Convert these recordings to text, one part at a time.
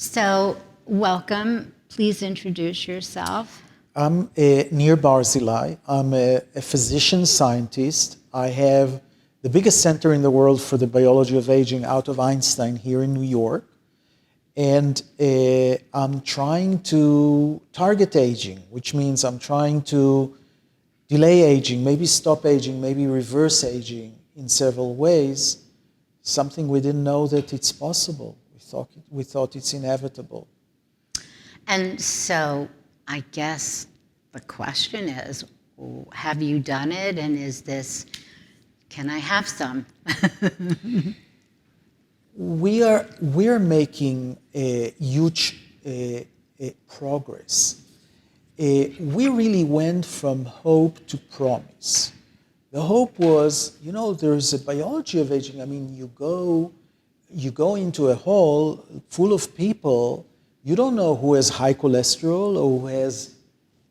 So, welcome. Please introduce yourself. I'm Nir Barzilai. I'm a physician scientist. I have the biggest center in the world for the biology of aging out of Einstein here in New York. And I'm trying to target aging, which means I'm trying to delay aging, maybe stop aging, maybe reverse aging in several ways, something we didn't know that it's possible. We thought it's inevitable. And so, I guess the question is, have you done it? And can I have some? We're making a huge progress. We really went from hope to promise. The hope was, there's a biology of aging. I mean, you go into a hall full of people, you don't know who has high cholesterol or who has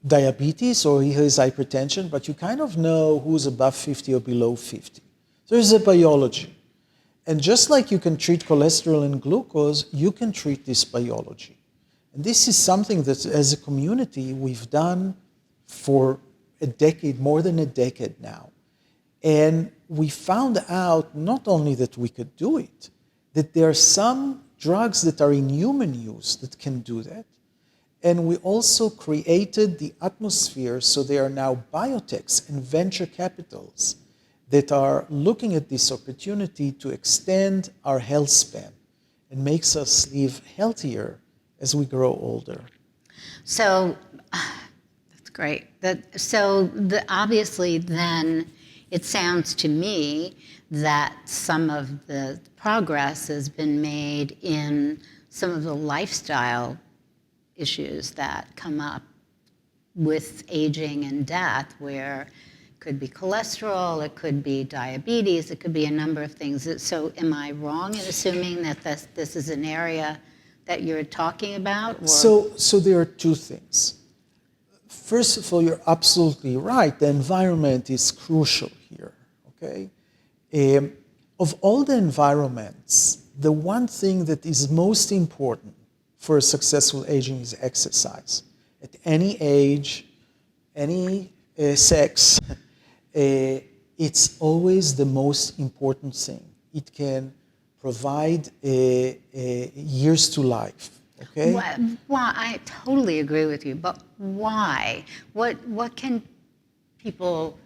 diabetes or who has hypertension, but you kind of know who's above 50 or below 50. So there's a biology. And just like you can treat cholesterol and glucose, you can treat this biology. And this is something that as a community we've done for a decade, more than a decade now. And we found out not only that we could do it, that there are some drugs that are in human use that can do that. And we also created the atmosphere, so there are now biotechs and venture capitals that are looking at this opportunity to extend our health span and makes us live healthier as we grow older. So, that's great. Obviously then, it sounds to me that some of the progress has been made in some of the lifestyle issues that come up with aging and death, where it could be cholesterol, it could be diabetes, it could be a number of things. So am I wrong in assuming that this is an area that you're talking about? Or? So there are two things. First of all, you're absolutely right. The environment is crucial here, okay? Of all the environments, the one thing that is most important for a successful aging is exercise. At any age, any sex, it's always the most important thing. It can provide years to life. Okay? Well, I totally agree with you, but why? What can people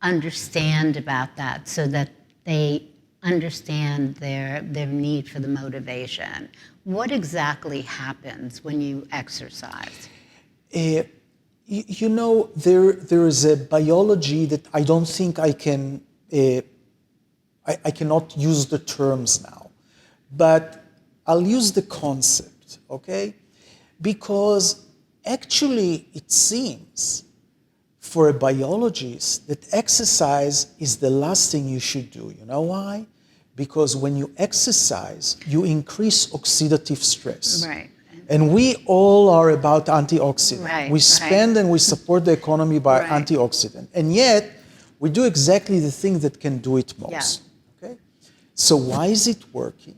understand about that so that they understand their need for the motivation? What exactly happens when you exercise? There is a biology that I don't think I can, I cannot use the terms now, but I'll use the concept, okay? Because actually it seems for a biologist that exercise is the last thing you should do. You know why? Because when you exercise, you increase oxidative stress. Right. And we all are about antioxidant. Right, we spend and we support the economy by antioxidant. And yet, we do exactly the thing that can do it most. Yeah. Okay? So why is it working?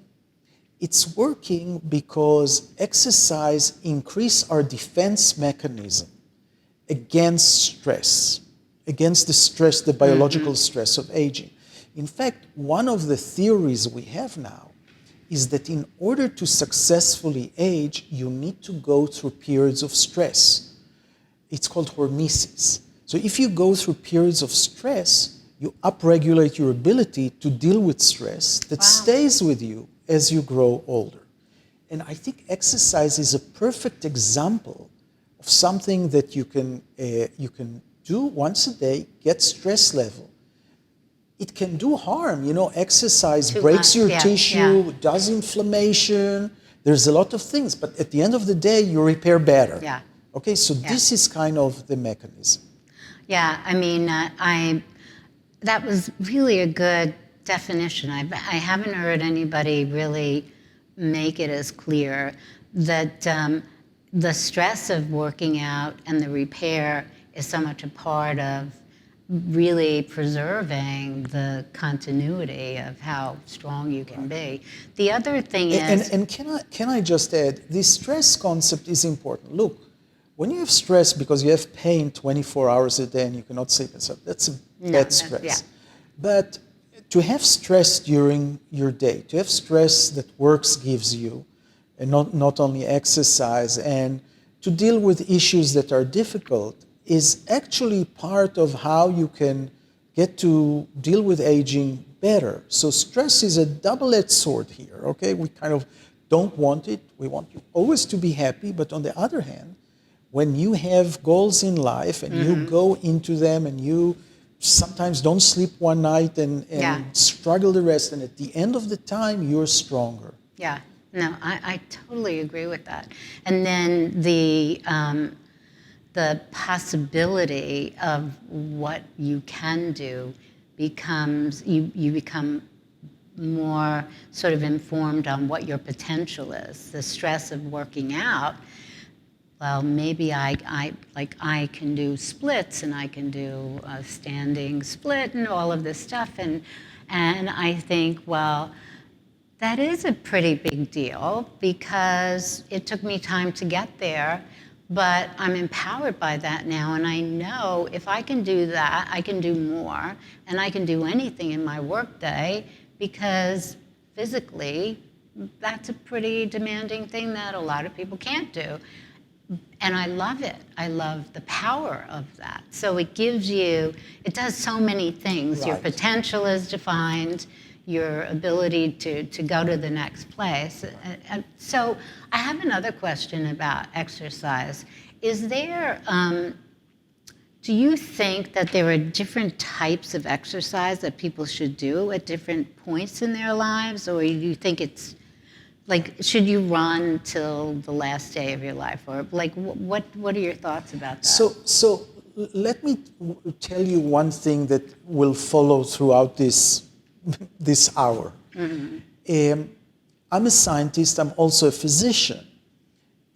It's working because exercise increases our defense mechanism against stress, against the stress, the biological stress of aging. In fact, one of the theories we have now is that in order to successfully age, you need to go through periods of stress. It's called hormesis. So if you go through periods of stress, you upregulate your ability to deal with stress that stays with you as you grow older. And I think exercise is a perfect example of something that you can do once a day, get stress level. It can do harm, exercise breaks your tissue, does inflammation, there's a lot of things, but at the end of the day, you repair better. Yeah. Okay, so this is kind of the mechanism. Yeah, I mean, that was really a good definition. I haven't heard anybody really make it as clear that the stress of working out and the repair is so much a part of really preserving the continuity of how strong you can be. The other thing is... And can I just add, the stress concept is important. Look, when you have stress because you have pain 24 hours a day and you cannot sleep and stuff, that's a bad stress. Yeah. But to have stress during your day, to have stress that works gives you, and not only exercise, and to deal with issues that are difficult is actually part of how you can get to deal with aging better. So stress is a double-edged sword here, okay? We kind of don't want it. We want you always to be happy, but on the other hand, when you have goals in life and you go into them and you sometimes don't sleep one night and struggle the rest, and at the end of the time, you're stronger. Yeah, no, I totally agree with that. And then the possibility of what you can do becomes, you become more sort of informed on what your potential is. The stress of working out, well, maybe I can do splits and I can do a standing split and all of this stuff. And I think, well, that is a pretty big deal because it took me time to get there, but I'm empowered by that now. And I know if I can do that, I can do more, and I can do anything in my workday because physically, that's a pretty demanding thing that a lot of people can't do. And I love it. I love the power of that. So it gives you, it does so many things. Right. Your potential is defined, your ability to go to the next place. So I have another question about exercise. Is there, do you think that there are different types of exercise that people should do at different points in their lives? Or do you think it's, like, should you run till the last day of your life? Or like, what are your thoughts about that? So let me tell you one thing that will follow throughout this hour. I'm a scientist, I'm also a physician.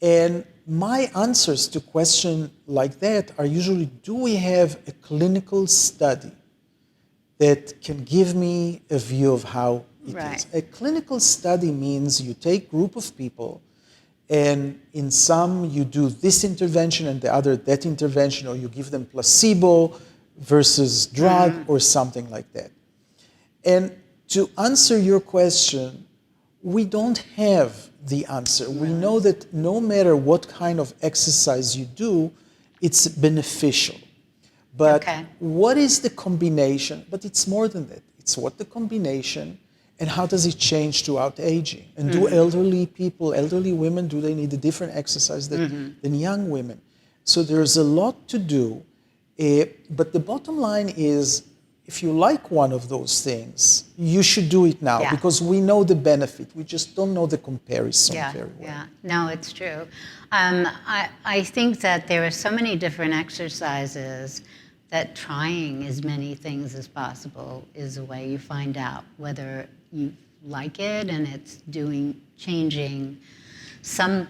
And my answers to questions like that are usually, do we have a clinical study that can give me a view of how it is? A clinical study means you take a group of people, and in some you do this intervention and the other that intervention, or you give them placebo versus drug or something like that. And to answer your question, we don't have the answer. We know that no matter what kind of exercise you do, it's beneficial. But what is the combination? But it's more than that. It's what the combination and how does it change throughout aging? And do elderly people, elderly women, do they need a different exercise than young women? So there's a lot to do. But the bottom line is, if you like one of those things, you should do it now because we know the benefit. We just don't know the comparison very well. Yeah, no, it's true. I think that there are so many different exercises that trying as many things as possible is a way you find out whether you like it and it's changing some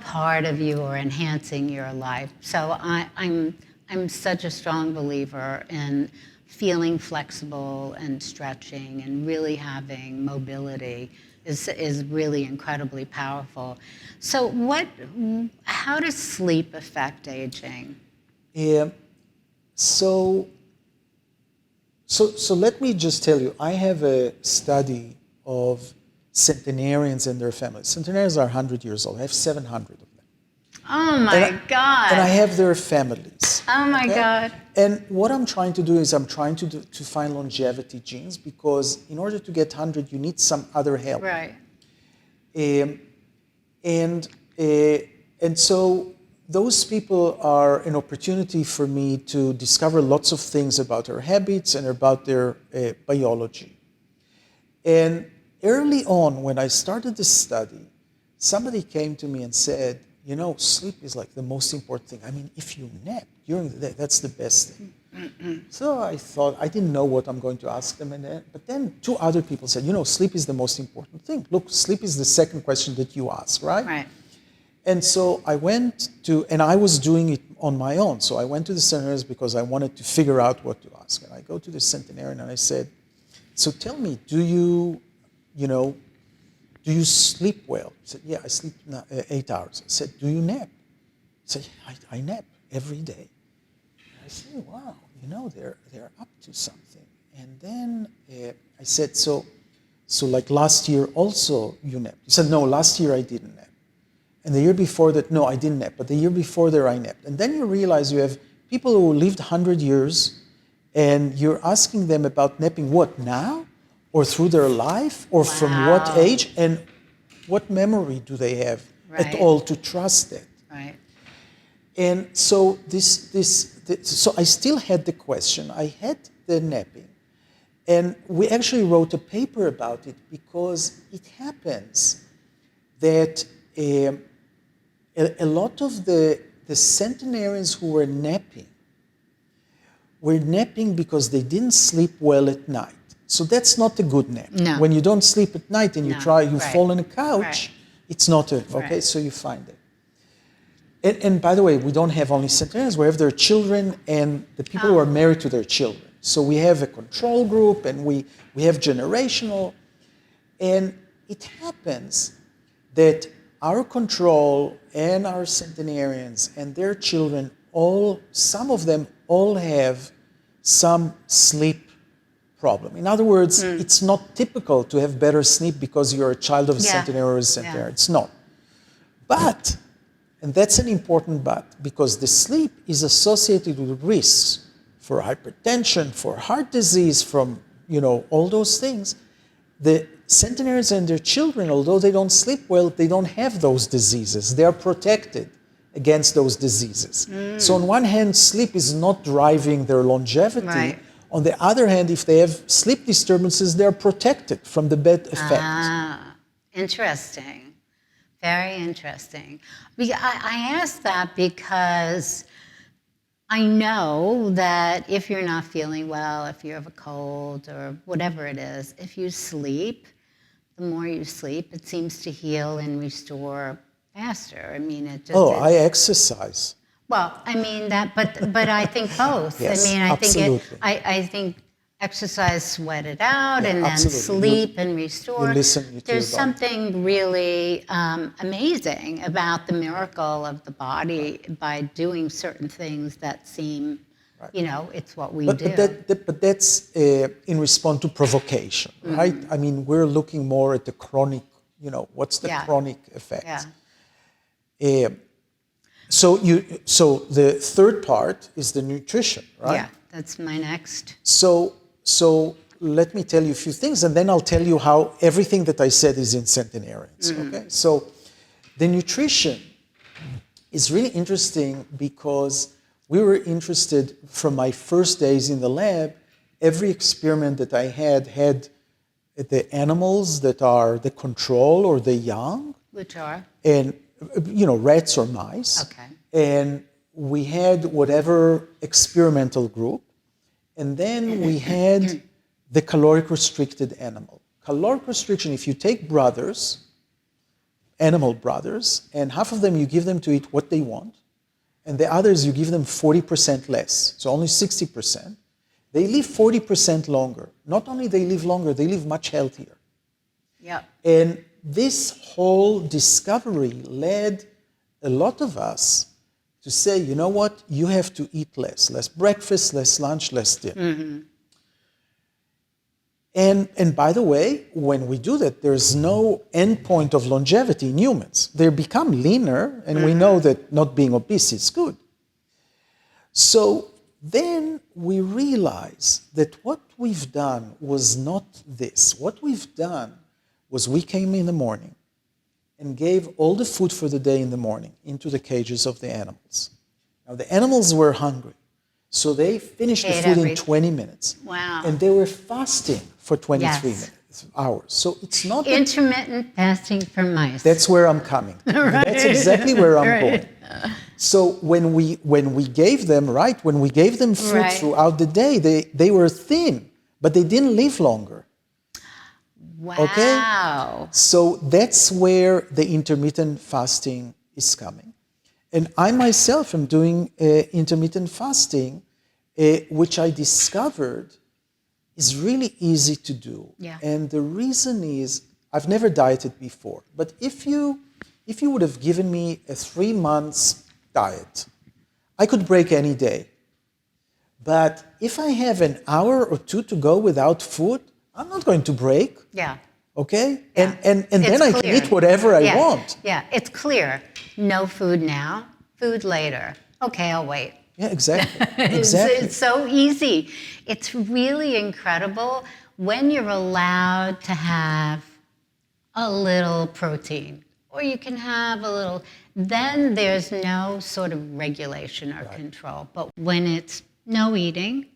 part of you or enhancing your life. So I'm such a strong believer in feeling flexible and stretching and really having mobility is really incredibly powerful. So how does sleep affect aging? So let me just tell you, I have a study of centenarians and their families. Centenarians are 100 years old. I have 700 of them. Oh my God. And I have their families. Oh my God. And what I'm trying to do is I'm trying to find longevity genes, because in order to get 100, you need some other help. Right. And so those people are an opportunity for me to discover lots of things about their habits and about their biology. And early on, when I started this study, somebody came to me and said, you know, sleep is like the most important thing. I mean, if you nap during the day, that's the best thing. So I thought, I didn't know what I'm going to ask them. But then two other people said, you know, sleep is the most important thing. Look, sleep is the second question that you ask, right? Right. And so I went to, and I was doing it on my own. So I went to the centenarians because I wanted to figure out what to ask. And I go to the centenarian and I said, so tell me, do you sleep well? He said, yeah, I sleep 8 hours. I said, do you nap? He said, I nap every day. And I said, wow, they're up to something. And then I said, so like last year also you napped? He said, no, last year I didn't nap. And the year before that, no, I didn't nap. But the year before there, I napped. And then you realize you have people who lived 100 years, and you're asking them about napping, what, now? Or through their life? Or from what age? And what memory do they have at all to trust that? Right. And so so I still had the question. I had the napping. And we actually wrote a paper about it because it happens that a lot of the centenarians who were napping because they didn't sleep well at night. So that's not a good nap. No. When you don't sleep at night and you fall on a couch, it's not okay, so you find it. And by the way, we don't have only centenarians, we have their children and the people who are married to their children. So we have a control group and we have generational. And it happens that our control and our centenarians and their children, some of them all have some sleep problem. In other words, it's not typical to have better sleep because you're a child of a centenarian or a centenarian. It's not. But, and that's an important but, because the sleep is associated with risks for hypertension, for heart disease, from all those things. The centenarians and their children, although they don't sleep well, they don't have those diseases. They are protected against those diseases. So on one hand, sleep is not driving their longevity. Right. On the other hand, if they have sleep disturbances, they're protected from the bad effects. Ah, interesting. Very interesting. I asked that because I know that if you're not feeling well, if you have a cold or whatever it is, if you sleep, the more you sleep, it seems to heal and restore faster. I mean, it just. I exercise. Well, I mean that, but I think both. Yes, I mean, absolutely. I think exercise, sweat it out, and then absolutely. sleep and restore. You listen to your There's body. something really amazing about the miracle of the body by doing certain things that seem, it's what we do. But that's in response to provocation, right? I mean, we're looking more at the chronic, what's the chronic effects. Yeah. So the third part is the nutrition, right? Yeah, that's my next. So let me tell you a few things, and then I'll tell you how everything that I said is in centenarians, okay? So the nutrition is really interesting because we were interested from my first days in the lab. Every experiment that I had the animals that are the control or the young. Which are? And rats or mice. Okay. And we had whatever experimental group. And then we had the caloric restricted animal. Caloric restriction, if you take animal brothers, and half of them you give them to eat what they want, and the others you give them 40% less, so only 60%, they live 40% longer. Not only they live longer, they live much healthier. Yeah. And this whole discovery led a lot of us to say, you know what, you have to eat less breakfast, less lunch, less dinner. And by the way, when we do that, there's no end point of longevity in humans. They become leaner, and we know that not being obese is good. So then we realize that what we've done was not this. What we've done was we came in the morning and gave all the food for the day in the morning into the cages of the animals. Now, the animals were hungry, so they finished the food in 20 minutes. Wow. And they were fasting for 23 hours. So it's not... Intermittent fasting for mice. That's where I'm coming. Right. That's exactly where I'm going. So when we gave them, when we gave them food throughout the day, they were thin, but they didn't live longer. Wow. Okay? So that's where the intermittent fasting is coming. And I myself am doing intermittent fasting, which I discovered is really easy to do. Yeah. And the reason is, I've never dieted before, but if you would have given me a 3 months diet, I could break any day. But if I have an hour or two to go without food, I'm not going to break. Yeah. Okay? Yeah. And then I can clear. eat whatever I want. Yeah, it's clear. No food now, food later. Okay, I'll wait. Yeah, exactly. It's so easy. It's really incredible when you're allowed to have a little protein, or you can have a little, then there's no sort of regulation or control. But when it's no eating,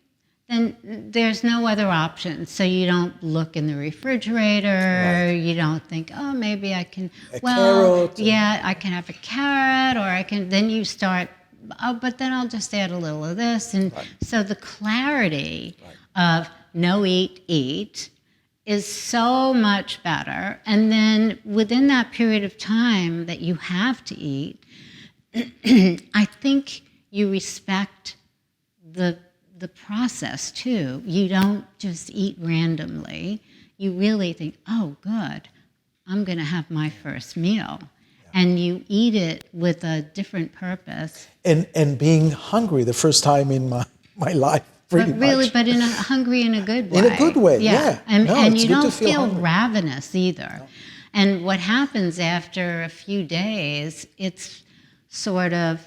then there's no other option. So you don't look in the refrigerator, you don't think, oh, maybe I can, carrot. Yeah, I can have a carrot, or I can, then you start, oh, but then I'll just add a little of this. And so the clarity of no eat is so much better. And then within that period of time that you have to eat, I think you respect the process too. You don't just eat randomly. You really think, oh, good, I'm going to have my first meal. And you eat it with a different purpose. And being hungry the first time in my life. But really, but hungry in a good way. In a good way, yeah. And you don't feel hungry. ravenous either. No. And what happens after a few days, it's sort of,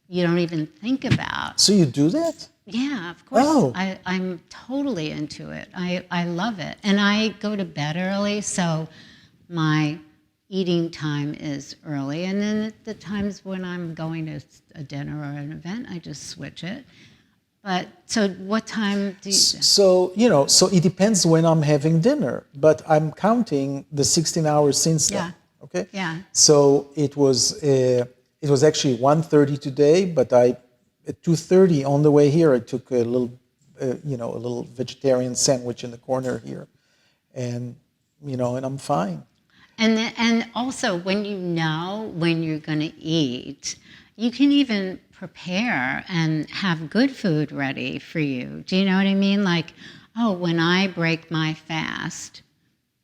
you don't even think about. So you do that? Yeah, of course. Oh. I'm totally into it. I love it. And I go to bed early, so my eating time is early. And then at the times when I'm going to a dinner or an event, I just switch it. But so what time do you... So it depends when I'm having dinner, but I'm counting the 16 hours since then. Okay? Yeah. So it was actually 1:30 today, but at 2:30 on the way here, I took a little vegetarian sandwich in the corner here, and I'm fine. And also when you know when you're going to eat, you can even prepare and have good food ready for you. Do you know what I mean? Like, oh, when I break my fast,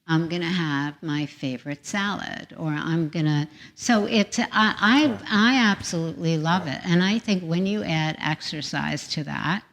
I'm going to have my favorite salad, or I'm going to, so I absolutely love it. And I think when you add exercise to that,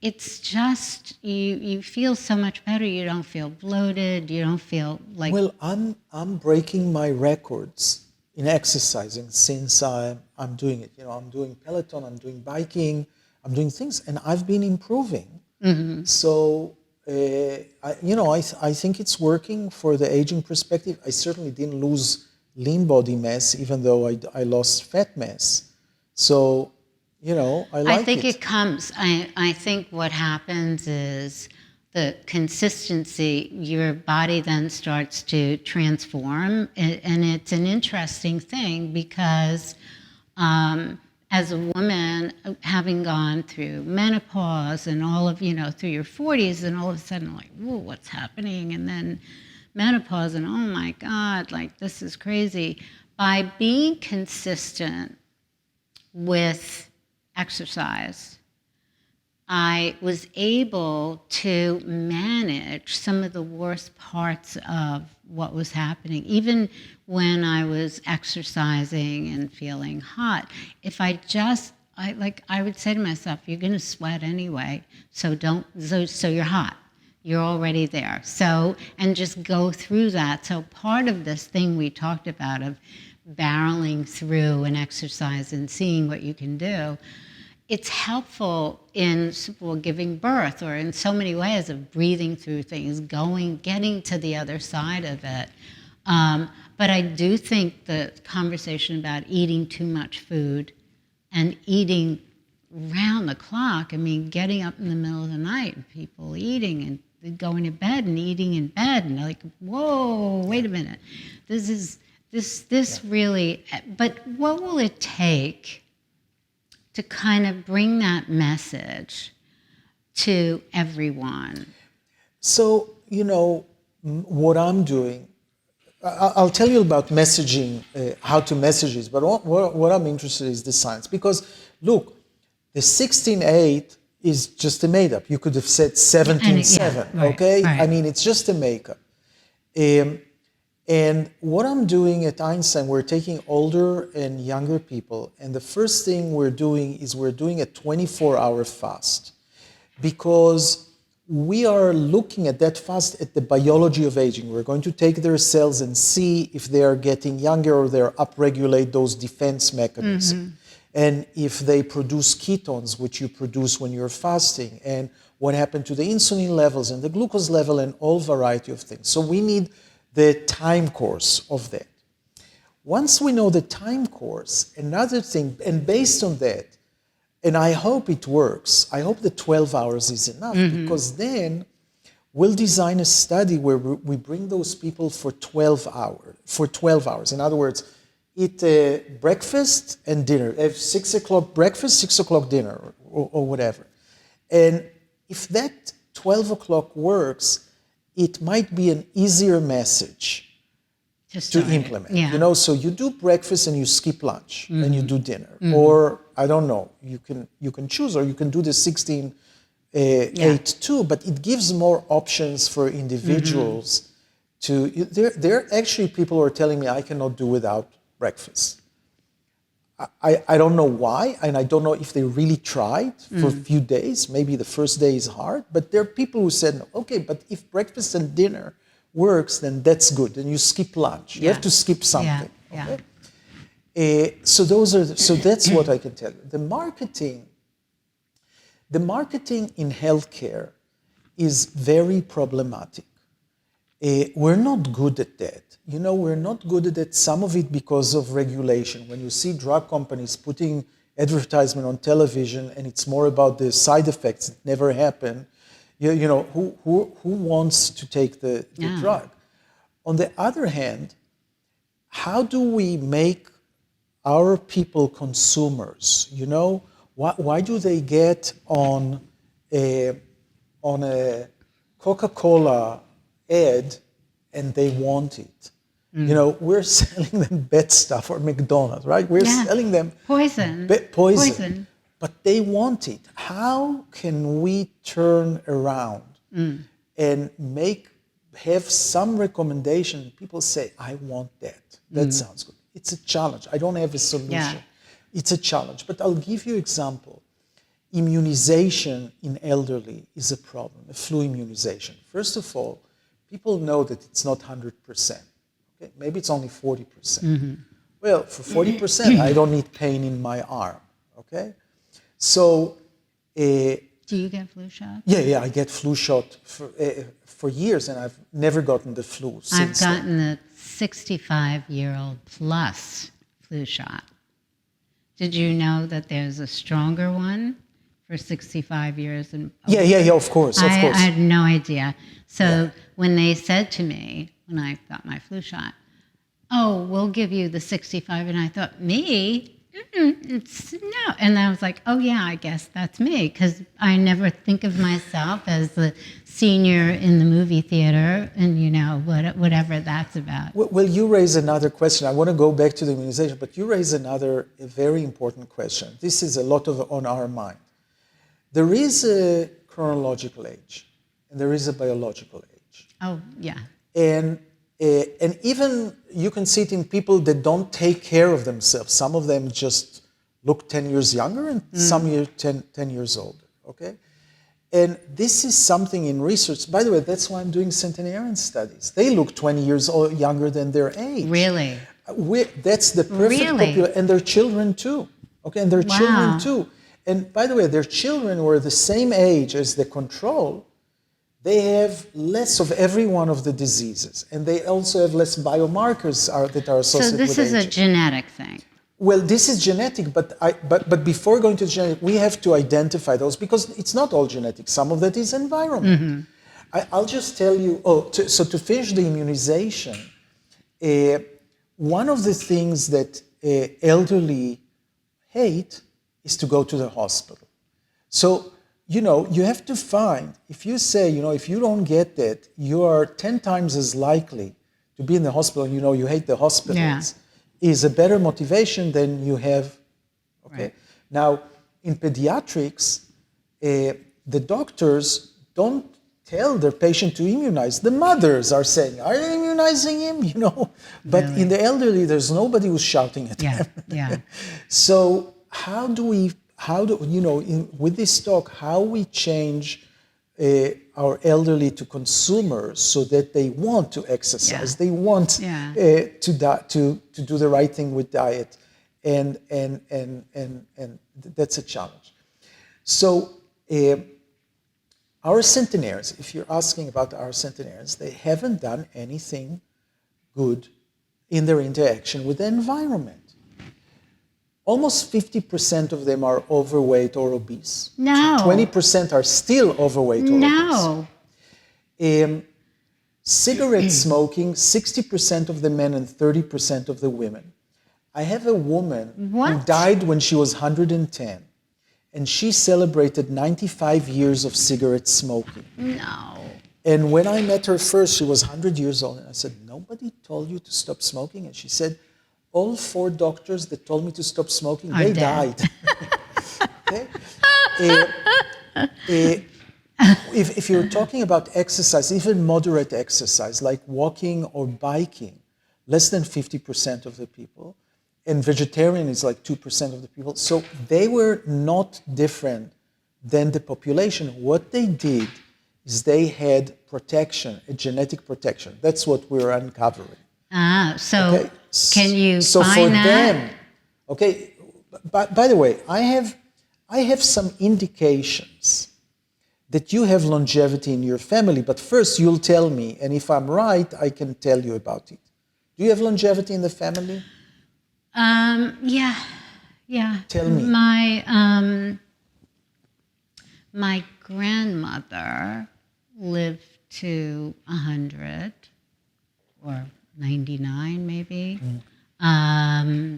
it's just, you feel so much better. You don't feel bloated. You don't feel like... Well, I'm breaking my records in exercising since I'm doing it. I'm doing Peloton, I'm doing biking, I'm doing things, and I've been improving. Mm-hmm. So, I think it's working for the aging perspective. I certainly didn't lose lean body mass, even though I lost fat mass. So, I think it comes. I think what happens is the consistency, your body then starts to transform. And it's an interesting thing because as a woman, having gone through menopause and all of, through your 40s, and all of a sudden like, whoa, what's happening? And then menopause and oh my God, like this is crazy. By being consistent with exercise, I was able to manage some of the worst parts of what was happening. Even when I was exercising and feeling hot, if I would say to myself, you're going to sweat anyway, so you're hot. You're already there. So, and just go through that. So part of this thing we talked about of barreling through an exercise and seeing what you can do, it's helpful in giving birth, or in so many ways of breathing through things, getting to the other side of it. But I do think the conversation about eating too much food and eating round the clock, getting up in the middle of the night and people eating and going to bed and eating in bed, and like, whoa, wait a minute. This really, but what will it take to kind of bring that message to everyone? So, what I'm doing, I'll tell you about messaging, how to message this, but what I'm interested in is the science. Because, look, the 16-8 is just a made-up. You could have said 17-7, right, okay? right. I mean, it's just a make-up. And what I'm doing at Einstein, we're taking older and younger people, and the first thing we're doing is we're doing a 24-hour fast. Because we are looking at that fast at the biology of aging. We're going to take their cells and see if they are getting younger or they're upregulate those defense mechanisms. And if they produce ketones, which you produce when you're fasting, and what happened to the insulin levels and the glucose level and all variety of things. So we need the time course of that. Once we know the time course, another thing, and based on that, and I hope it works. I hope the 12 hours is enough, because then we'll design a study where we bring those people for 12 hours. In other words, eat breakfast and dinner. Have 6 o'clock breakfast, 6 o'clock dinner, or whatever. And if that 12 o'clock works, it might be an easier message to implement. Yeah. You know, so you do breakfast and you skip lunch and you do dinner, or I don't know. You can choose, or you can do the 16-8 too. But it gives more options for individuals to. There actually people who are telling me I cannot do without breakfast. I don't know why, and I don't know if they really tried for a few days. Maybe the first day is hard, but there are people who said, no, okay, but if breakfast and dinner works, then that's good. Then you skip lunch. You have to skip something. Yeah. Okay? So that's what I can tell you. The marketing in healthcare is very problematic. We're not good at that. You know, we're not good at that. Some of it because of regulation. When you see drug companies putting advertisement on television and it's more about the side effects that never happen, you know, who wants to take the drug? On the other hand, how do we make our people consumers? You know, why do they get on a Coca-Cola ad and they want it? You know, we're selling them bad stuff, or McDonald's, right? We're selling them poison. But they want it. How can we turn around and have some recommendation? People say, I want that. That sounds good. It's a challenge. I don't have a solution. Yeah. It's a challenge. But I'll give you an example. Immunization in elderly is a problem, a flu immunization. First of all, people know that it's not 100%. Okay? Maybe it's only 40%. Well, for 40%, I don't need pain in my arm. Okay? So, do you get flu shots? Yeah, I get flu shot for years, and I've never gotten the flu since. I've gotten the 65-year-old plus flu shot. Did you know that there's a stronger one for 65 years and older? Yeah, of course. I had no idea. So when they said to me, when I got my flu shot, oh, we'll give you the 65, and I thought, me? It's no. And I was like, oh yeah, I guess that's me, because I never think of myself as the senior in the movie theater, and you know, whatever that's about. Well, you raise another question. I want to go back to the immunization, but you raise a very important question. This is a lot on our mind. There is a chronological age, and there is a biological age. Oh, yeah. And even you can see it in people that don't take care of themselves. Some of them just look 10 years younger, and some 10 years older, okay? And this is something in research. By the way, that's why I'm doing centenarian studies. They look 20 years younger than their age. Really? That's the perfect population. And their children too, okay? And their children too. And by the way, their children were the same age as the control. They have less of every one of the diseases, and they also have less biomarkers that are associated with aging. So this is a genetic thing. Well, this is genetic, but before going to genetic, we have to identify those, because it's not all genetic. Some of that is environment. I'll just tell you. So to finish the immunization, one of the things that elderly hate is to go to the hospital. So, you know, you have to find, if you say, you know, if you don't get that, you are 10 times as likely to be in the hospital, and you hate the hospitals, is a better motivation than you have. Okay. Right. Now, in pediatrics, the doctors don't tell their patient to immunize. The mothers are saying, "Are you immunizing him?" But really? In the elderly, there's nobody who's shouting at them. Yeah. So with this talk, how we change our elderly to consumers so that they want to exercise, they want to do the right thing with diet, and that's a challenge. So our centenarians, if you're asking about our centenarians, they haven't done anything good in their interaction with the environment. Almost 50% of them are overweight or obese. No. 20% are still overweight or obese. Cigarette smoking, 60% of the men and 30% of the women. I have a woman who died when she was 110, and she celebrated 95 years of cigarette smoking. No. And when I met her first, she was 100 years old, and I said, "Nobody told you to stop smoking?" And she said, "All 4 doctors that told me to stop smoking, they died." Okay? If you're talking about exercise, even moderate exercise, like walking or biking, less than 50% of the people, and vegetarian is like 2% of the people. So they were not different than the population. What they did is they had protection, a genetic protection. That's what we're uncovering. So can you so find for that? them, okay. By the way, I have some indications that you have longevity in your family. But first, you'll tell me, and if I'm right, I can tell you about it. Do you have longevity in the family? Yeah. Tell me. My grandmother lived to 100 or 99 maybe.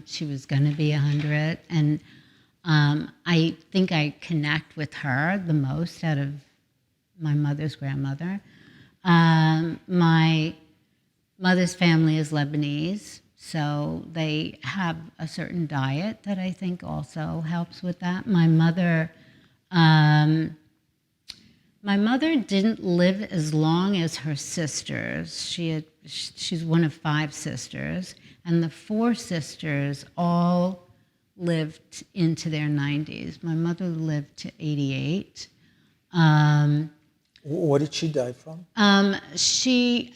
She was going to be 100, and I think I connect with her the most out of my mother's grandmother. My mother's family is Lebanese, so they have a certain diet that I think also helps with that. My mother didn't live as long as her sisters. She's one of 5 sisters, and the 4 sisters all lived into their 90s. My mother lived to 88. What did she die from? She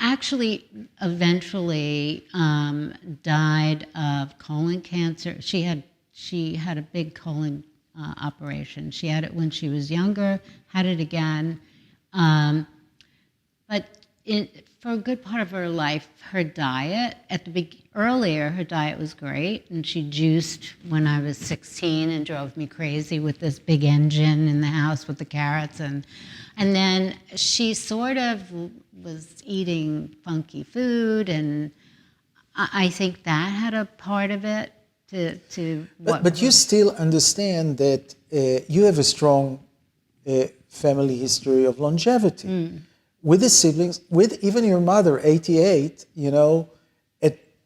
actually eventually died of colon cancer. She had a big colon operation. She had it when she was younger, had it again. But for a good part of her life, her diet, earlier, her diet was great, and she juiced when I was 16 and drove me crazy with this big engine in the house with the carrots. And then she sort of was eating funky food, and I think that had a part of it. But you still understand that you have a strong family history of longevity. With the siblings, with even your mother, 88,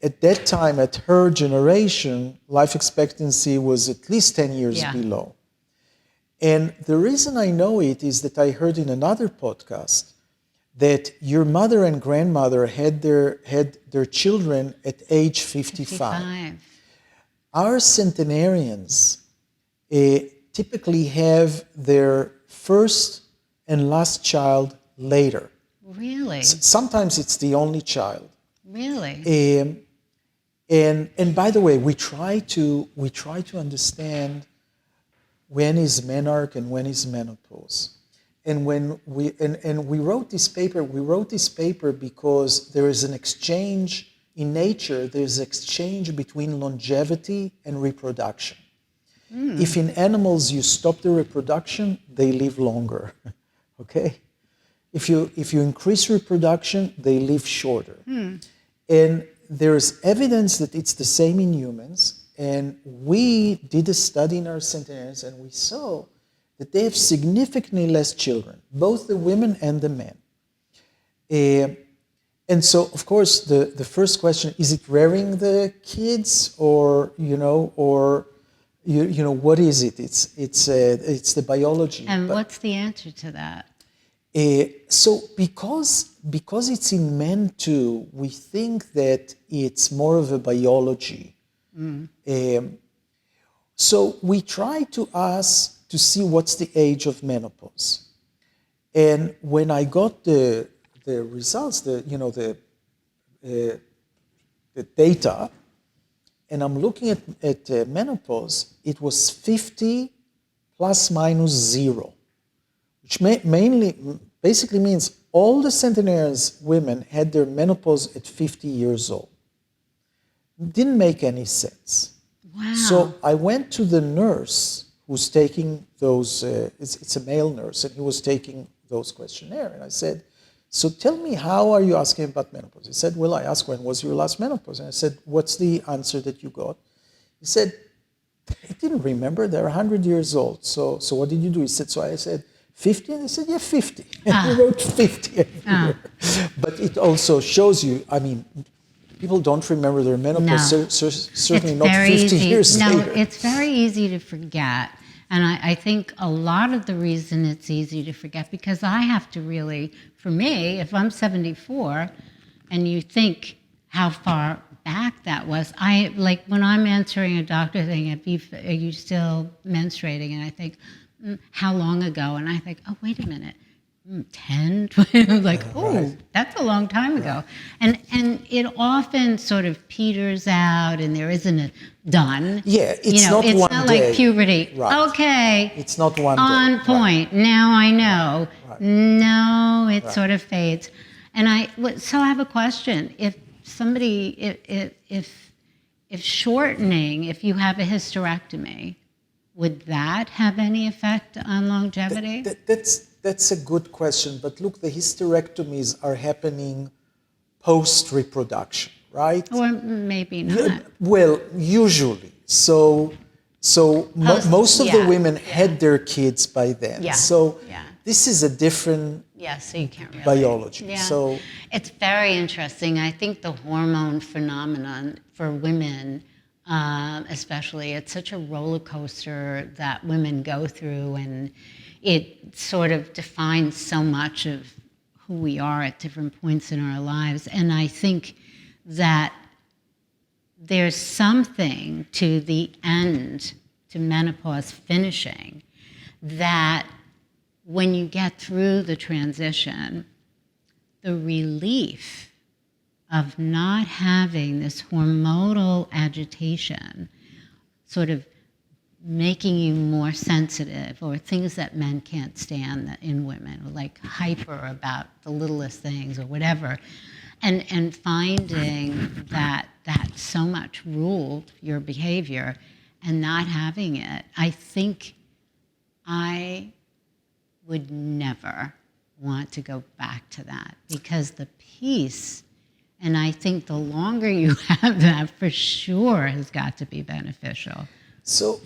at that time, at her generation, life expectancy was at least 10 years below. And the reason I know it is that I heard in another podcast that your mother and grandmother had their children at age 55. Our centenarians typically have their first and last child later. Really? Sometimes it's the only child. Really? And by the way, we try to understand when is menarche and when is menopause. And when we wrote this paper because there is an exchange in nature. There's exchange between longevity and reproduction. If in animals you stop the reproduction, they live longer. Okay? If you increase reproduction, they live shorter. And there's evidence that it's the same in humans. And we did a study in our centenarians, and we saw that they have significantly less children, both the women and the men. And so, of course, the first question, is it rearing the kids or, what is it? It's the biology. And what's the answer to that? So because it's in men too, we think that it's more of a biology. So we try to ask to see what's the age of menopause. And when I got the results, the data, and I'm looking at menopause, it was 50 plus minus 0, which basically means all the centenarians women had their menopause at 50 years old. Didn't make any sense. Wow. So I went to the nurse who's taking those, it's a male nurse, and he was taking those questionnaires. And I said, so tell me, how are you asking about menopause? He said, well, I asked, when was your last menopause? And I said, what's the answer that you got? He said, I didn't remember. They're 100 years old. So what did you do? He said, so I said, 50? And he said, yeah, 50. And he wrote 50 everywhere. But it also shows you, I mean, people don't remember their menopause, certainly not 50 years later. No, it's very easy to forget. And I think a lot of the reason it's easy to forget, because I have to really, for me, if I'm 74 and you think how far back that was, like when I'm answering a doctor thing, are you still menstruating? And I think, how long ago? And I think, oh, wait a minute. 10, 12, like, oh, right. That's a long time ago. And it often sort of peters out and there isn't a done. Yeah, it's not it's one not day. Like puberty. Right. Okay. It's not one on day. point. Right. Now I know. Right. No, it sort of fades. And so I have a question. If somebody, if shortening, if you have a hysterectomy, would that have any effect on longevity? That's a good question, but look, the hysterectomies are happening post-reproduction, right? Or maybe not. Well, usually. So most of the women had their kids by then. Yeah. So this is a different so you can't really. biology. Yeah. So it's very interesting. I think the hormone phenomenon for women, especially, it's such a roller coaster that women go through, and it sort of defines so much of who we are at different points in our lives. And I think that there's something to the end, to menopause finishing, that when you get through the transition, the relief of not having this hormonal agitation sort of making you more sensitive, or things that men can't stand in women, like hyper about the littlest things or whatever, and finding that so much ruled your behavior and not having it. I think I would never want to go back to that, because the peace, and I think the longer you have that, for sure has got to be beneficial. So,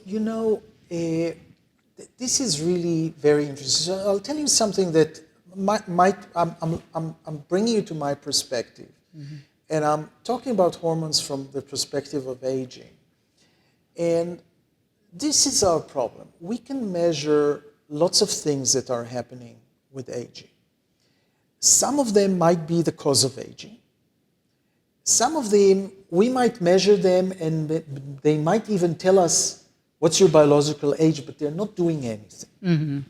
this is really very interesting. So I'll tell you something that I'm bringing you to my perspective. Mm-hmm. And I'm talking about hormones from the perspective of aging. And this is our problem. We can measure lots of things that are happening with aging. Some of them might be the cause of aging. Some of them, we might measure them and they might even tell us what's your biological age, but they're not doing anything. Mm-hmm.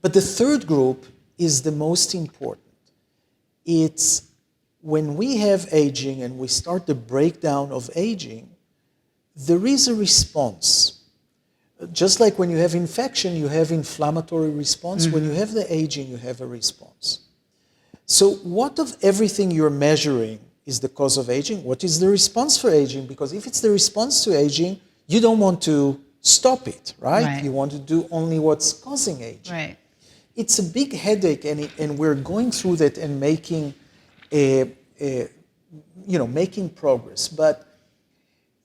But the third group is the most important. It's when we have aging and we start the breakdown of aging, there is a response. Just like when you have infection, you have inflammatory response. Mm-hmm. When you have the aging, you have a response. So what of everything you're measuring is the cause of aging? What is the response for aging? Because if it's the response to aging, you don't want to stop it, right? You want to do only what's causing aging. Right. It's a big headache, and we're going through that and making making progress. But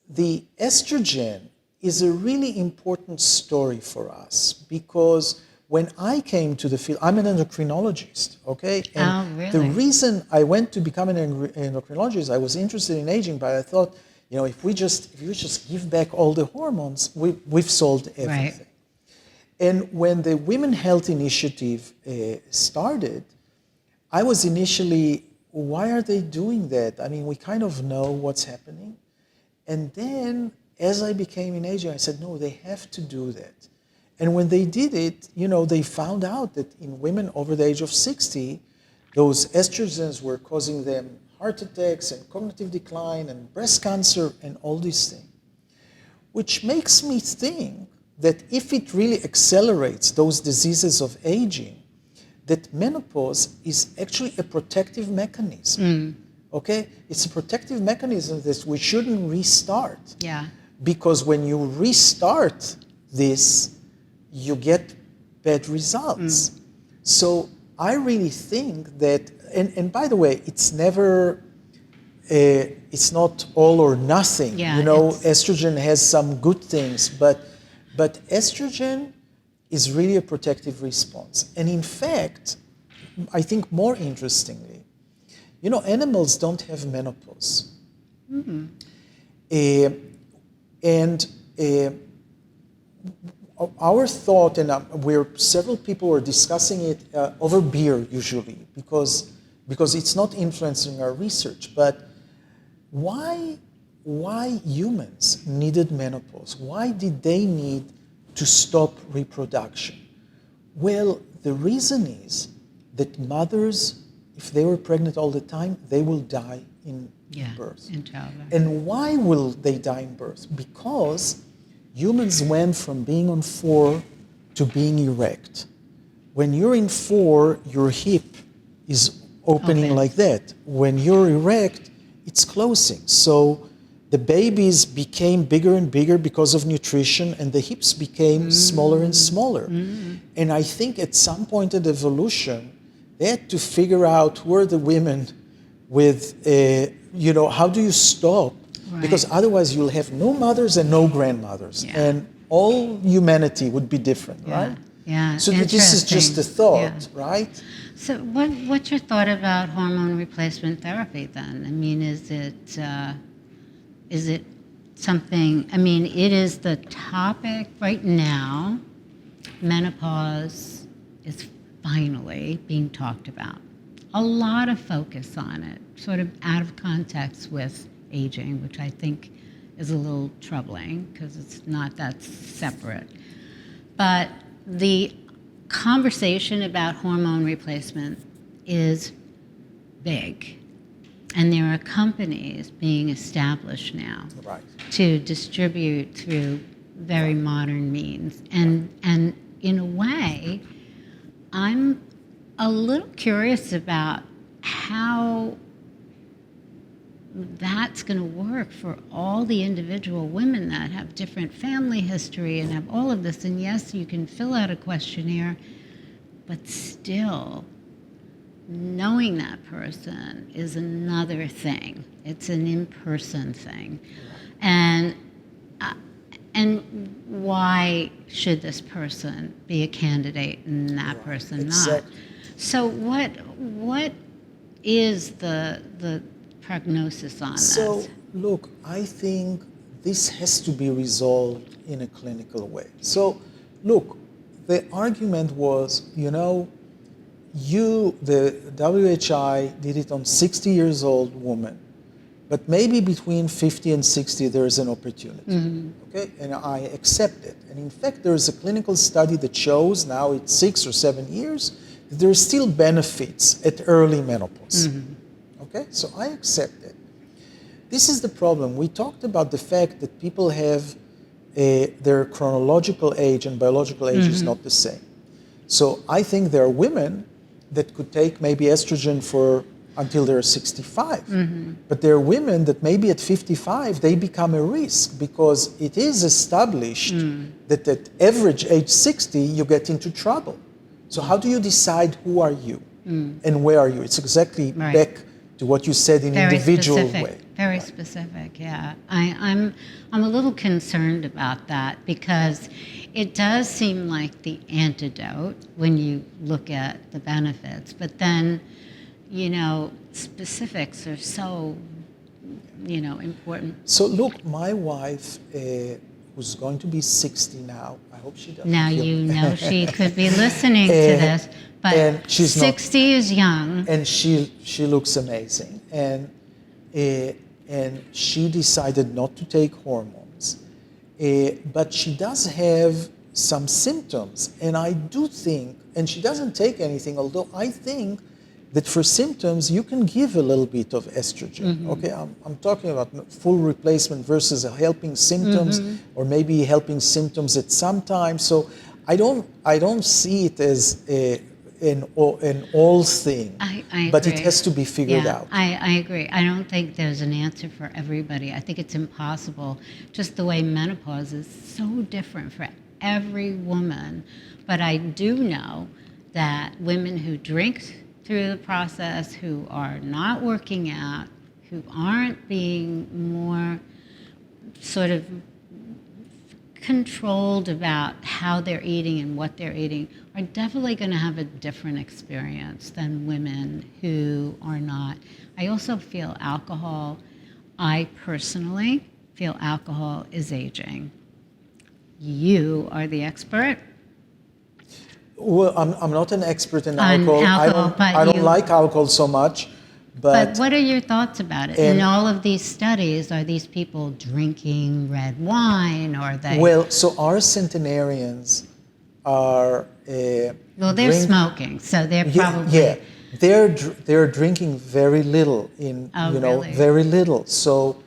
the estrogen is a really important story for us, because when I came to the field, I'm an endocrinologist, okay? And really? the reason I went to become an endocrinologist, I was interested in aging, but I thought, if we just give back all the hormones, we've solved everything. Right. And when the Women Health Initiative started, I was initially, why are they doing that? I mean, we kind of know what's happening. And then, as I became in aging, I said, no, they have to do that. And when they did it, they found out that in women over the age of 60, those estrogens were causing them heart attacks and cognitive decline and breast cancer and all these things. Which makes me think that if it really accelerates those diseases of aging, that menopause is actually a protective mechanism. Okay? It's a protective mechanism that we shouldn't restart. Yeah. Because when you restart this, you get bad results. So I really think that, and by the way, it's never, it's not all or nothing. Yeah, estrogen has some good things, but estrogen is really a protective response. And in fact, I think more interestingly, animals don't have menopause. Our thought, and several people were discussing it over beer usually, because it's not influencing our research. But why humans needed menopause? Why did they need to stop reproduction? Well, the reason is that mothers, if they were pregnant all the time, they will die in birth. In childbirth. And why will they die in birth? Because humans went from being on 4 to being erect. When you're in 4, your hip is opening like that. When you're erect, it's closing. So the babies became bigger and bigger because of nutrition, and the hips became smaller and smaller. And I think at some point in evolution, they had to figure out who are the women with, how do you stop? Right. Because otherwise you'll have no mothers and no grandmothers. Yeah. And all humanity would be different, right? Yeah. So this is just a thought, right? So what's your thought about hormone replacement therapy then? I mean, is it something, it is the topic right now. Menopause is finally being talked about. A lot of focus on it, sort of out of context with aging, which I think is a little troubling because it's not that separate. But the conversation about hormone replacement is big. And there are companies being established now to distribute through very modern means. And in a way, I'm a little curious about how that's going to work for all the individual women that have different family history and have all of this. And yes, you can fill out a questionnaire, but still, knowing that person is another thing. It's an in-person thing. And why should this person be a candidate and that person not? So what is the prognosis on this? So, look, I think this has to be resolved in a clinical way. So, look, the argument was, the WHI did it on 60 years old woman, but maybe between 50 and 60 there is an opportunity, okay? And I accept it. And in fact, there is a clinical study that shows now it's 6 or 7 years, that there are still benefits at early menopause. Okay, so I accept it. This is the problem. We talked about the fact that people have their chronological age and biological age is not the same. So I think there are women that could take maybe estrogen until they're 65. But there are women that maybe at 55, they become a risk because it is established that at average age 60, you get into trouble. So how do you decide who are you and where are you? It's exactly back to what you said in Very individual specific. way. Very specific, yeah. I'm a little concerned about that because it does seem like the antidote when you look at the benefits, but then, specifics are so, important. So look, my wife, who's going to be 60 now, I hope she doesn't Now feel she could be listening to this, but and she's 60 is young. and she looks amazing, and she decided not to take hormones, but she does have some symptoms, and I do think, and she doesn't take anything, although I think that for symptoms you can give a little bit of estrogen. Mm-hmm. Okay, I'm talking about full replacement versus helping symptoms, mm-hmm. or maybe helping symptoms at some time. So I don't see it as an all thing, I but agree. It has to be figured out. I agree. I don't think there's an answer for everybody. I think it's impossible. Just the way menopause is so different for every woman. But I do know that women who drink through the process, who are not working out, who aren't being more sort of controlled about how they're eating and what they're eating, are definitely going to have a different experience than women who are not. I also feel I personally feel alcohol is aging. You are the expert. Well, I'm not an expert in alcohol. I don't like alcohol so much. But what are your thoughts about it? In all of these studies, are these people drinking red wine, or are they? Well, so our centenarians are. They're smoking, so they're probably. Yeah, they're drinking very little really? very little. So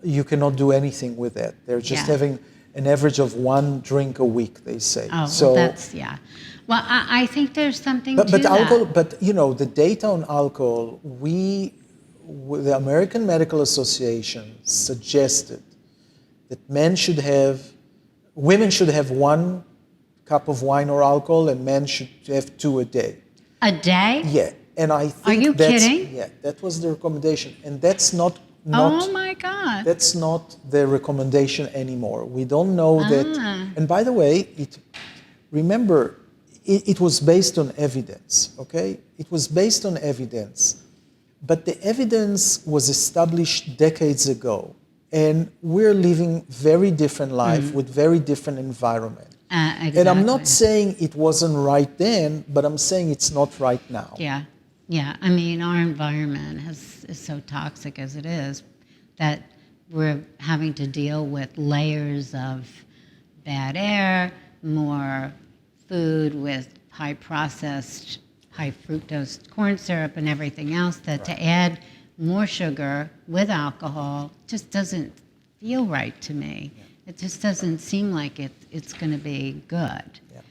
you cannot do anything with that. They're just having an average of 1 drink a week, they say. Oh, so that's Well, I think there's something to but alcohol, that. But the data on alcohol, the American Medical Association suggested that women should have 1 cup of wine or alcohol, and men should have 2 a day. A day? Yeah, and I think Are you kidding? Yeah, that was the recommendation, and that's not. Oh my God! That's not the recommendation anymore. We don't know that. And by the way, remember. It was based on evidence, okay? It was based on evidence, but the evidence was established decades ago, and we're living very different life with very different environment. Exactly. And I'm not saying it wasn't right then, but I'm saying it's not right now. Yeah. I mean, our environment is so toxic as it is that we're having to deal with layers of bad air, more food with high processed, high fructose corn syrup and everything else, that to add more sugar with alcohol just doesn't feel right to me. Yeah. It just doesn't seem like it's going to be good. Yeah.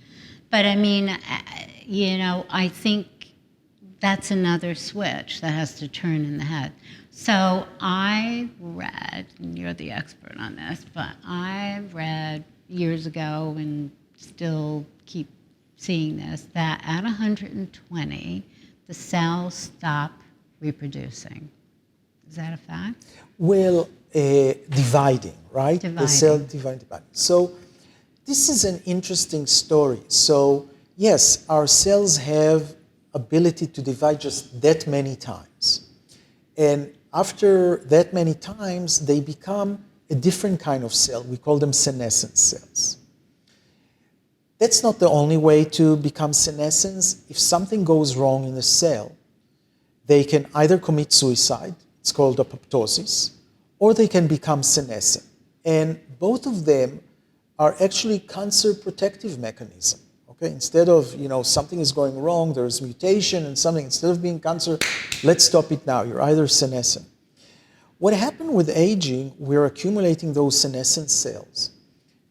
But I mean, I think that's another switch that has to turn in the head. So I read, and you're the expert on this, but I read years ago and still keep seeing this, that at 120, the cells stop reproducing. Is that a fact? Well, dividing, right? Dividing. The cell dividing. So this is an interesting story. So yes, our cells have ability to divide just that many times. And after that many times, they become a different kind of cell. We call them senescent cells. That's not the only way to become senescence. If something goes wrong in the cell, they can either commit suicide, it's called apoptosis, or they can become senescent. And both of them are actually cancer protective mechanism. Okay, instead of, something is going wrong, there's mutation and something, instead of being cancer, let's stop it now, you're either senescent. What happened with aging, we're accumulating those senescent cells.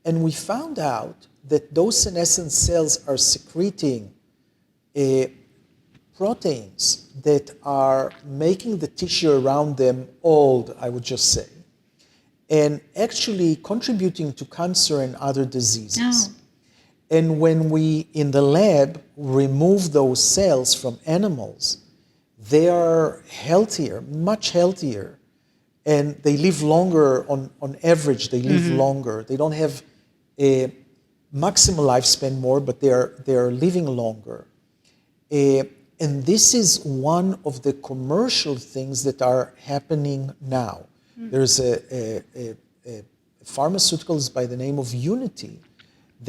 And we found out that those senescent cells are secreting proteins that are making the tissue around them old, I would just say, and actually contributing to cancer and other diseases. Oh. And when we, in the lab, remove those cells from animals, they are healthier, much healthier, and they live longer on average. They live longer. They don't have a maximal lifespan more, but they are living longer. And this is one of the commercial things that are happening now. There's a pharmaceuticals by the name of Unity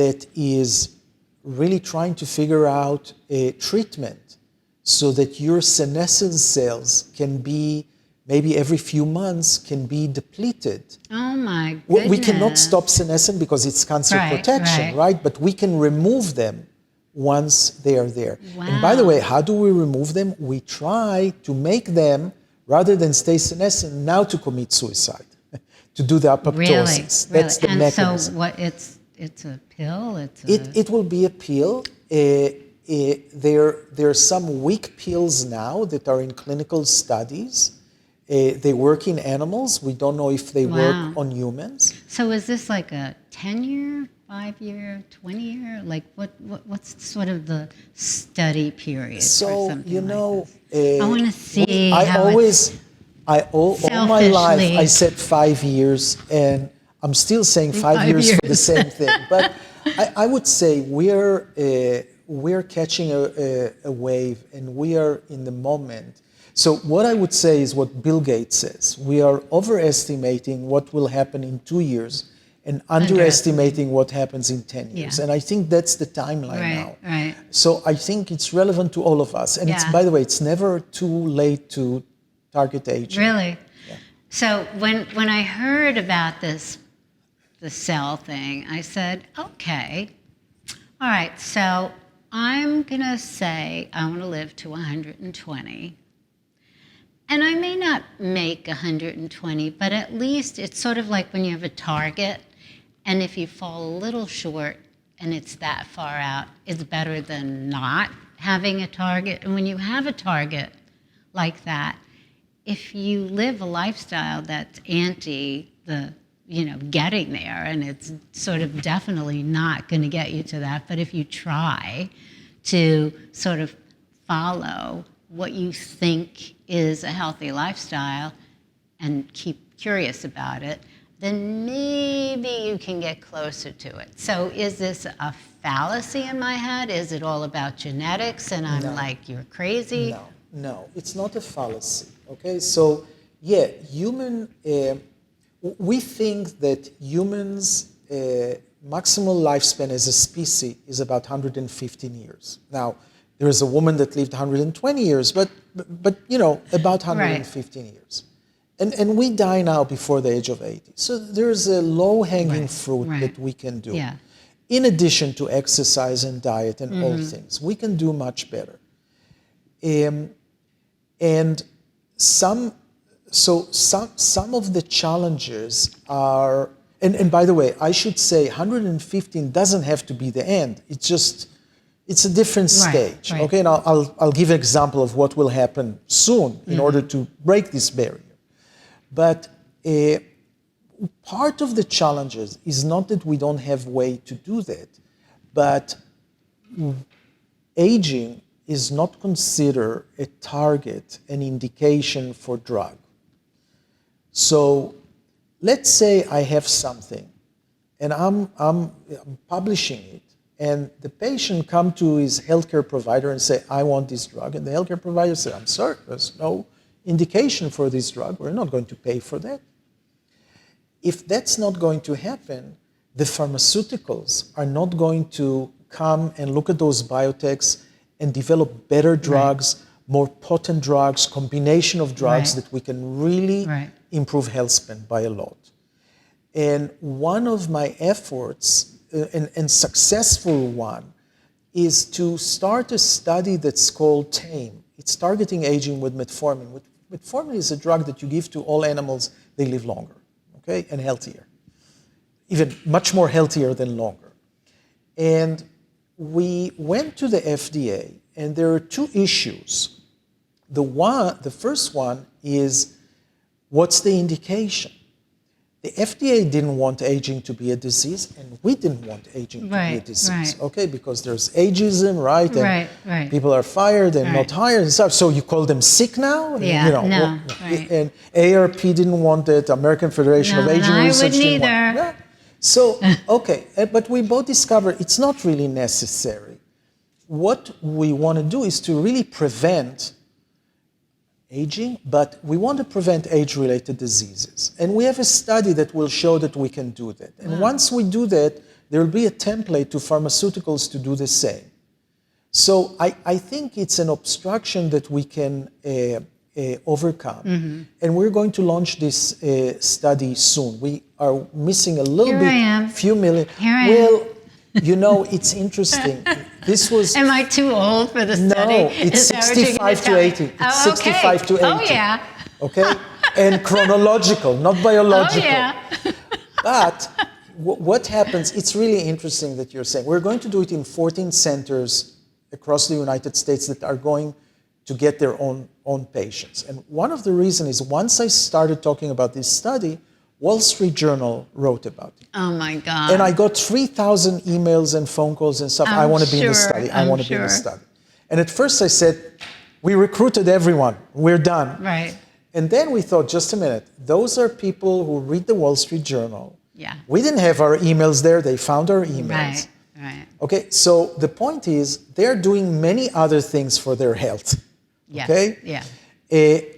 that is really trying to figure out a treatment so that your senescence cells can be, maybe every few months, can be depleted. Oh my goodness. We cannot stop senescence because it's cancer protection, right? But we can remove them once they are there. Wow. And by the way, how do we remove them? We try to make them, rather than stay senescent, now to commit suicide, to do the apoptosis. Really? That's the and mechanism. So what? It's a pill. It will be a pill. There are some weak pills now that are in clinical studies. They work in animals. We don't know if they work on humans. So is this like a 10-year, 5-year, 20-year? Like what's sort of the study period for something like this? I want to see all my life I said 5 years, and I'm still saying 5 years for the same thing. But I would say we're catching a wave, and we are in the moment. So what I would say is what Bill Gates says. We are overestimating what will happen in 2 years and underestimating what happens in 10 years. And I think that's the timeline now. Right. So I think it's relevant to all of us. And it's, by the way, it's never too late to target aging. Really? Yeah. So when I heard about the cell thing, I said, okay, all right, so I'm going to say I want to live to 120. And I may not make 120, but at least it's sort of like when you have a target, and if you fall a little short and it's that far out, it's better than not having a target. And when you have a target like that, if you live a lifestyle that's anti the, getting there, and it's sort of definitely not going to get you to that, but if you try to sort of follow what you think is a healthy lifestyle and keep curious about it, then maybe you can get closer to it. So is this a fallacy in my head? Is it all about genetics and I'm like, you're crazy? No, it's not a fallacy, okay? So, we think that humans' maximal lifespan as a species is about 115 years. Now, there is a woman that lived 120 years, but about 115 years. And we die now before the age of 80. So there's a low-hanging fruit that we can do. Yeah. In addition to exercise and diet and all things, we can do much better. And some of the challenges are, and by the way, I should say 115 doesn't have to be the end. It's a different stage, okay? And I'll give an example of what will happen soon in order to break this barrier. But part of the challenges is not that we don't have way to do that, but aging is not considered a target, an indication for drug. So let's say I have something and I'm publishing it, and the patient come to his healthcare provider and say, I want this drug. And the healthcare provider said, I'm sorry, there's no indication for this drug. We're not going to pay for that. If that's not going to happen, the pharmaceuticals are not going to come and look at those biotechs and develop better drugs, more potent drugs, combination of drugs that we can really improve health span by a lot. And one of my efforts, and successful one, is to start a study that's called TAME. It's targeting aging with metformin. Metformin is a drug that you give to all animals, they live longer, okay, and healthier. Even much more healthier than longer. And we went to the FDA, and there are two issues. The first one is, what's the indication? The FDA didn't want aging to be a disease, and we didn't want aging to be a disease, okay? Because there's ageism, right? And people are fired and not hired and stuff. So you call them sick now? Yeah, you know, no, And ARP didn't want it, American Federation of Aging Research didn't want it. Yeah. So, okay, but we both discovered it's not really necessary. What we want to do is to really prevent aging, but we want to prevent age-related diseases. And we have a study that will show that we can do that. And once we do that, there will be a template to pharmaceuticals to do the same. So I think it's an obstruction that we can overcome. And we're going to launch this study soon. We are missing a little bit, few million. Well, you know, it's interesting. This was... Am I too old for the study? No, it's 65 to 80. It's 65 to 80. Oh, yeah. Okay? And chronological, not biological. Oh, yeah. But what happens, it's really interesting that you're saying. We're going to do it in 14 centers across the United States that are going to get their own patients. And one of the reasons is once I started talking about this study, Wall Street Journal wrote about it. Oh my God. And I got 3,000 emails and phone calls and stuff. I want to be in the study. I want to be in the study. And at first I said, we recruited everyone. We're done. Right. And then we thought, just a minute. Those are people who read the Wall Street Journal. Yeah. We didn't have our emails there. They found our emails. Right. Okay, so the point is they're doing many other things for their health. Yeah. Okay? Yeah.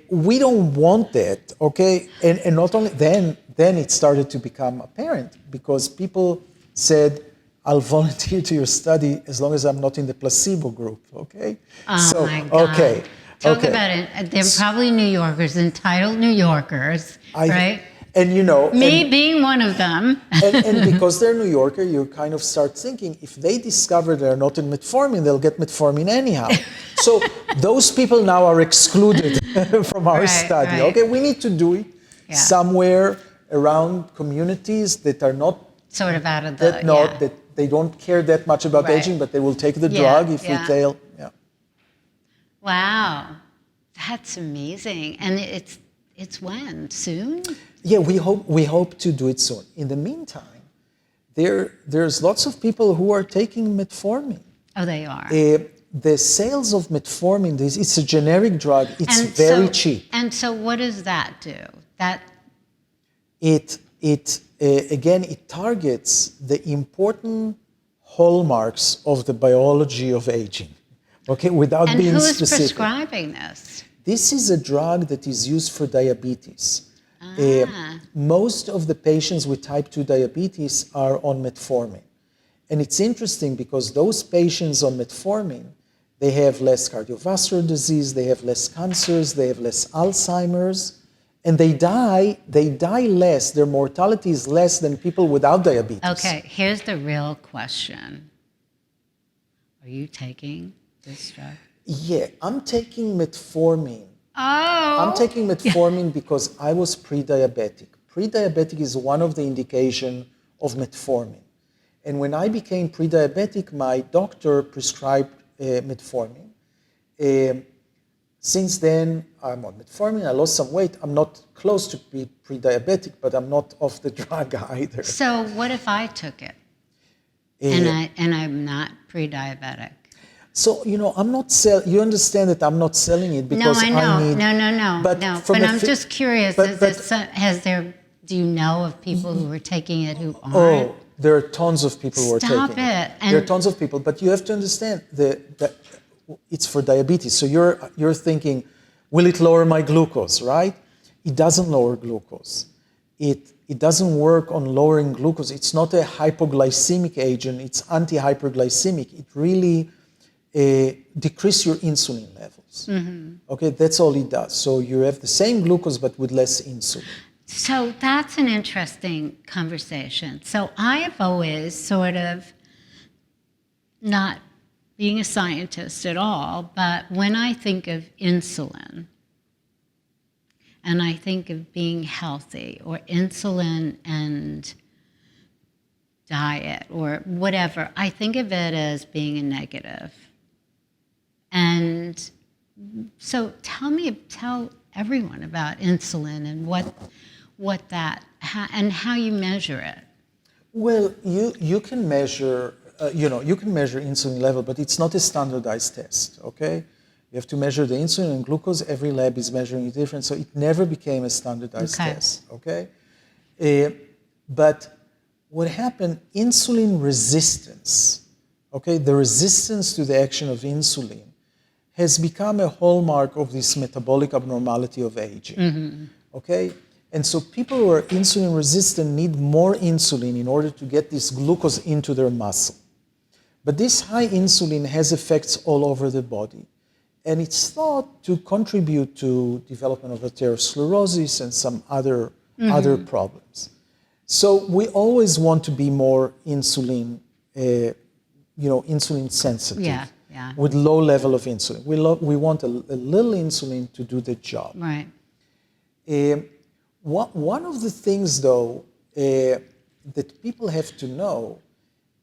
We don't want that, okay? And not only then it started to become apparent because people said, I'll volunteer to your study as long as I'm not in the placebo group, okay? Oh my God. Okay. Talk about it. They're probably New Yorkers, entitled New Yorkers, right? And you know... Me being one of them. and because they're New Yorker, you kind of start thinking, if they discover they're not in metformin, they'll get metformin anyhow. So those people now are excluded from our study. Right. Okay, we need to do it somewhere around communities that are not... Sort of out of the... that they don't care that much about aging, but they will take the drug if we fail. Yeah. Wow. That's amazing. And it's when? Soon? Yeah, we hope to do it soon. In the meantime, there's lots of people who are taking metformin. Oh, they are. The sales of metformin, it's a generic drug. It's very cheap. And so, what does that do? It targets the important hallmarks of the biology of aging. Okay, without being specific. And who's prescribing this? This is a drug that is used for diabetes. Most of the patients with type 2 diabetes are on metformin. And it's interesting because those patients on metformin, they have less cardiovascular disease, they have less cancers, they have less Alzheimer's, and they die less, their mortality is less than people without diabetes. Okay, here's the real question. Are you taking this drug? Yeah, I'm taking metformin. Oh. I'm taking metformin because I was pre-diabetic. Pre-diabetic is one of the indications of metformin. And when I became pre-diabetic, my doctor prescribed metformin. Since then, I'm on metformin. I lost some weight. I'm not close to be pre-diabetic, but I'm not off the drug either. So what if I took it and I'm not pre-diabetic? So, you know, I'm not selling, you understand that I'm not selling it because I need... No. But I'm just curious, do you know of people who are taking it who aren't? Oh, there are tons of people who are taking it. Stop it. There are tons of people, but you have to understand that it's for diabetes. So you're thinking, will it lower my glucose, right? It doesn't lower glucose. It doesn't work on lowering glucose. It's not a hypoglycemic agent. It's anti-hyperglycemic. It really decreases your insulin levels. Mm-hmm. Okay, that's all it does. So you have the same glucose but with less insulin. So that's an interesting conversation. So I have always sort of, not being a scientist at all, but when I think of insulin, and I think of being healthy, or insulin and diet, or whatever, I think of it as being a negative. And so tell everyone about insulin and what that, and how you measure it. Well, you can measure, you can measure insulin level, but it's not a standardized test, okay? You have to measure the insulin and glucose. Every lab is measuring it different, so it never became a standardized test, okay? But what happened, insulin resistance, okay, the resistance to the action of insulin has become a hallmark of this metabolic abnormality of aging, okay? And so people who are insulin resistant need more insulin in order to get this glucose into their muscle. But this high insulin has effects all over the body. And it's thought to contribute to development of atherosclerosis and some other problems. So we always want to be more insulin, insulin sensitive, with low level of insulin. We want a little insulin to do the job. Right. One of the things, though, that people have to know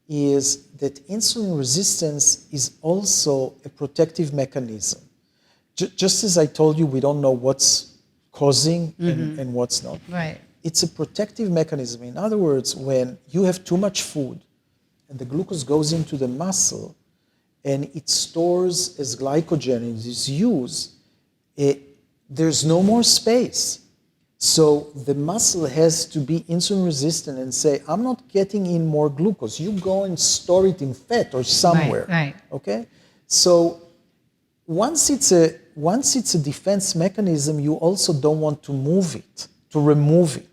is that insulin resistance is also a protective mechanism. Just as I told you, we don't know what's causing and what's not. Right. It's a protective mechanism. In other words, when you have too much food and the glucose goes into the muscle and it stores as glycogen and is used, there's no more space. So the muscle has to be insulin resistant and say, I'm not getting in more glucose. You go and store it in fat or somewhere. Right. Okay? So once it's a defense mechanism, you also don't want to move it, to remove it.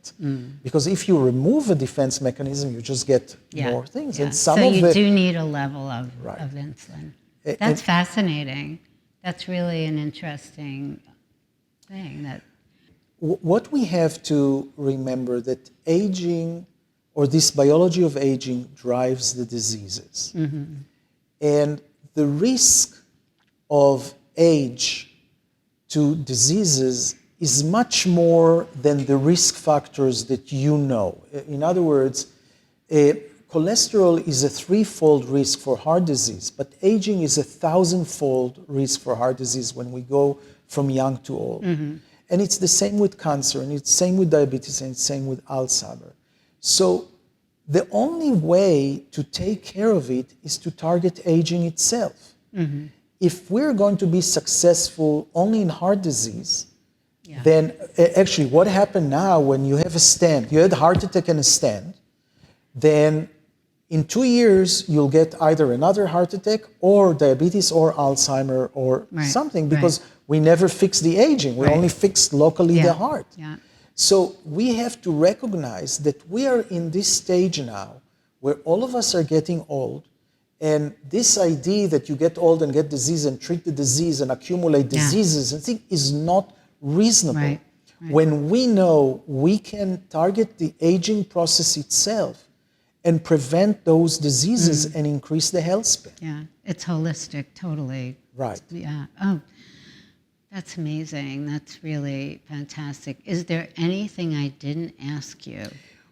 Because if you remove a defense mechanism, you just get more things. And some so of you do need a level of insulin. That's and fascinating. That's really an interesting thing. That. What we have to remember that aging, or this biology of aging, drives the diseases. And the risk of age to diseases is much more than the risk factors that you know. In other words, cholesterol is a 3-fold risk for heart disease, but aging is a 1,000-fold risk for heart disease when we go from young to old. And it's the same with cancer, and it's the same with diabetes, and it's the same with Alzheimer's. So the only way to take care of it is to target aging itself. If we're going to be successful only in heart disease, then actually what happened now when you have a stent, you had a heart attack and a stent, then in 2 years you'll get either another heart attack or diabetes or Alzheimer or something, because we never fixed the aging. We only fixed locally the heart. So we have to recognize that we are in this stage now where all of us are getting old, and this idea that you get old and get disease and treat the disease and accumulate diseases and things is not reasonable. When we know we can target the aging process itself and prevent those diseases and increase the health span. It's holistic, totally. Right. Oh, that's amazing. That's really fantastic. Is there anything I didn't ask you?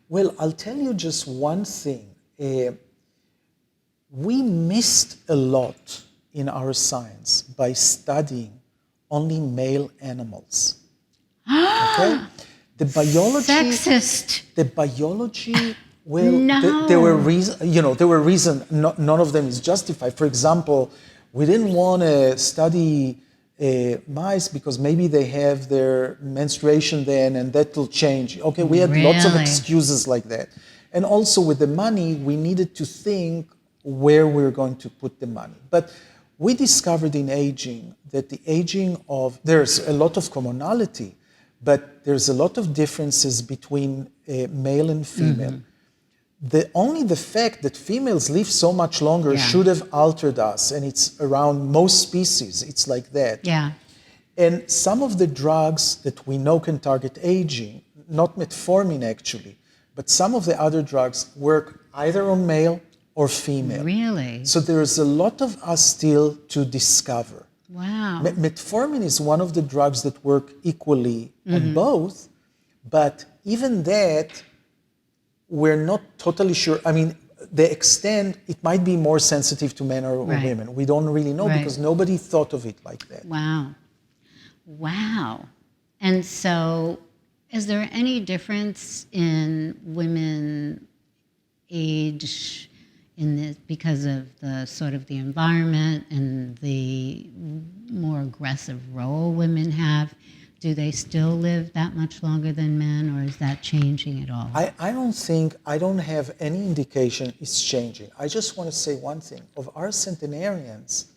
Well, I'll tell you just one thing. We missed a lot in our science by studying only male animals. Okay? The biology. Sexist. The biology. Well, there were reasons. None of them is justified. For example, we didn't want to study mice because maybe they have their menstruation then, and that will change. Okay, we had lots of excuses like that. And also with the money, we needed to think where we're going to put the money. But we discovered in aging that the aging of, there's a lot of commonality, but there's a lot of differences between male and female. Only the fact that females live so much longer should have altered us, and it's around most species, it's like that. And some of the drugs that we know can target aging, not metformin actually, but some of the other drugs work either on male or female. Really? So there is a lot of us still to discover. Wow. Metformin is one of the drugs that work equally on both, but even that, we're not totally sure. I mean, the extent, it might be more sensitive to men or women. We don't really know because nobody thought of it like that. Wow. And so Is there any difference in women age in this because of the sort of the environment and the more aggressive role women have? Do they still live that much longer than men, or is that changing at all? I don't have any indication it's changing. I just want to say one thing. Of our centenarians,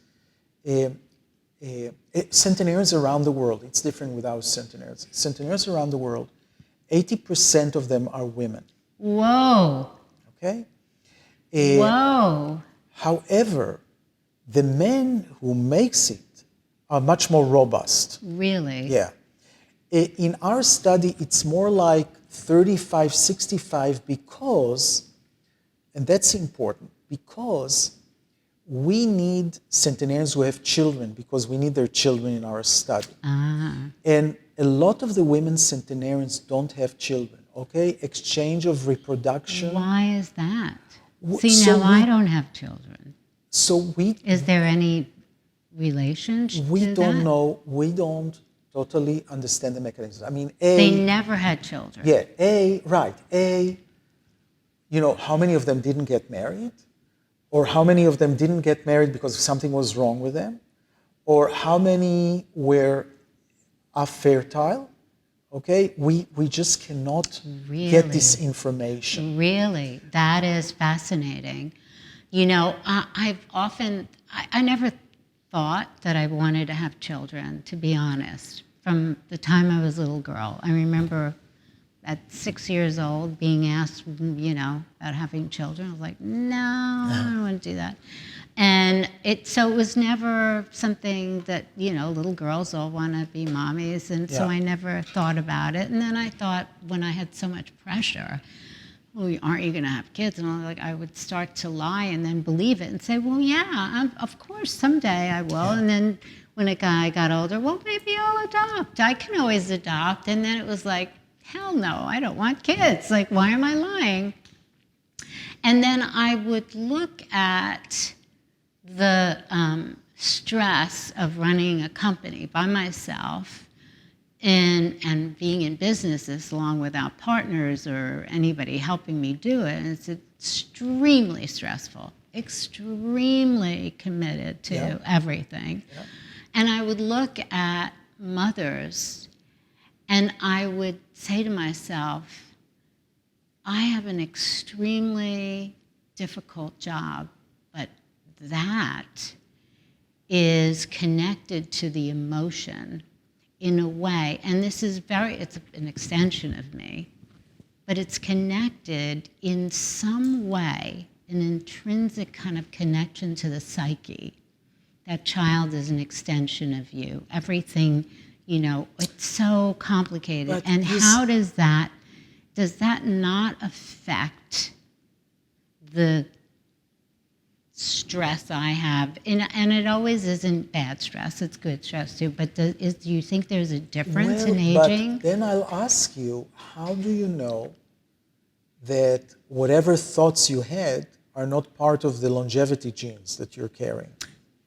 centenarians around the world, it's different with our centenarians. Centenarians around the world, 80% of them are women. Whoa. Okay? Whoa. However, the men who makes it are much more robust. Really? Yeah. In our study, it's more like 35, 65 because, and that's important, because we need centenarians who have children because we need their children in our study. And a lot of the women centenarians don't have children, okay? Exchange of reproduction. Why is that? See, now I don't have children. Is there any relation to that? We don't know. We don't totally understand the mechanism. I mean, they never had children. Yeah, how many of them didn't get married? Or how many of them didn't get married because something was wrong with them? Or how many were fertile? Okay, we just cannot get this information. Really? That is fascinating. You know, I never thought that I wanted to have children, to be honest. From the time I was a little girl, I remember at 6 years old being asked, about having children. I was like, no, I don't want to do that. And so it was never something that, little girls all want to be mommies. And so I never thought about it. And then I thought, when I had so much pressure, aren't you going to have kids? And I would start to lie and then believe it and say, well, yeah, of course, someday I will. Yeah. And then when a guy got older, well, maybe I'll adopt. I can always adopt. And then it was like, hell no, I don't want kids. Like, why am I lying? And then I would look at the stress of running a company by myself and being in business this long without partners or anybody helping me do it. And it's extremely stressful, extremely committed to everything. Yeah. And I would look at mothers and I would say to myself, I have an extremely difficult job, but that is connected to the emotion in a way, and this is it's an extension of me, but it's connected in some way, an intrinsic kind of connection to the psyche. That child is an extension of you. Everything, it's so complicated. But and how does that not affect the stress I have? And it always isn't bad stress, it's good stress too, but do you think there's a difference in aging? But then I'll ask you, how do you know that whatever thoughts you had are not part of the longevity genes that you're carrying?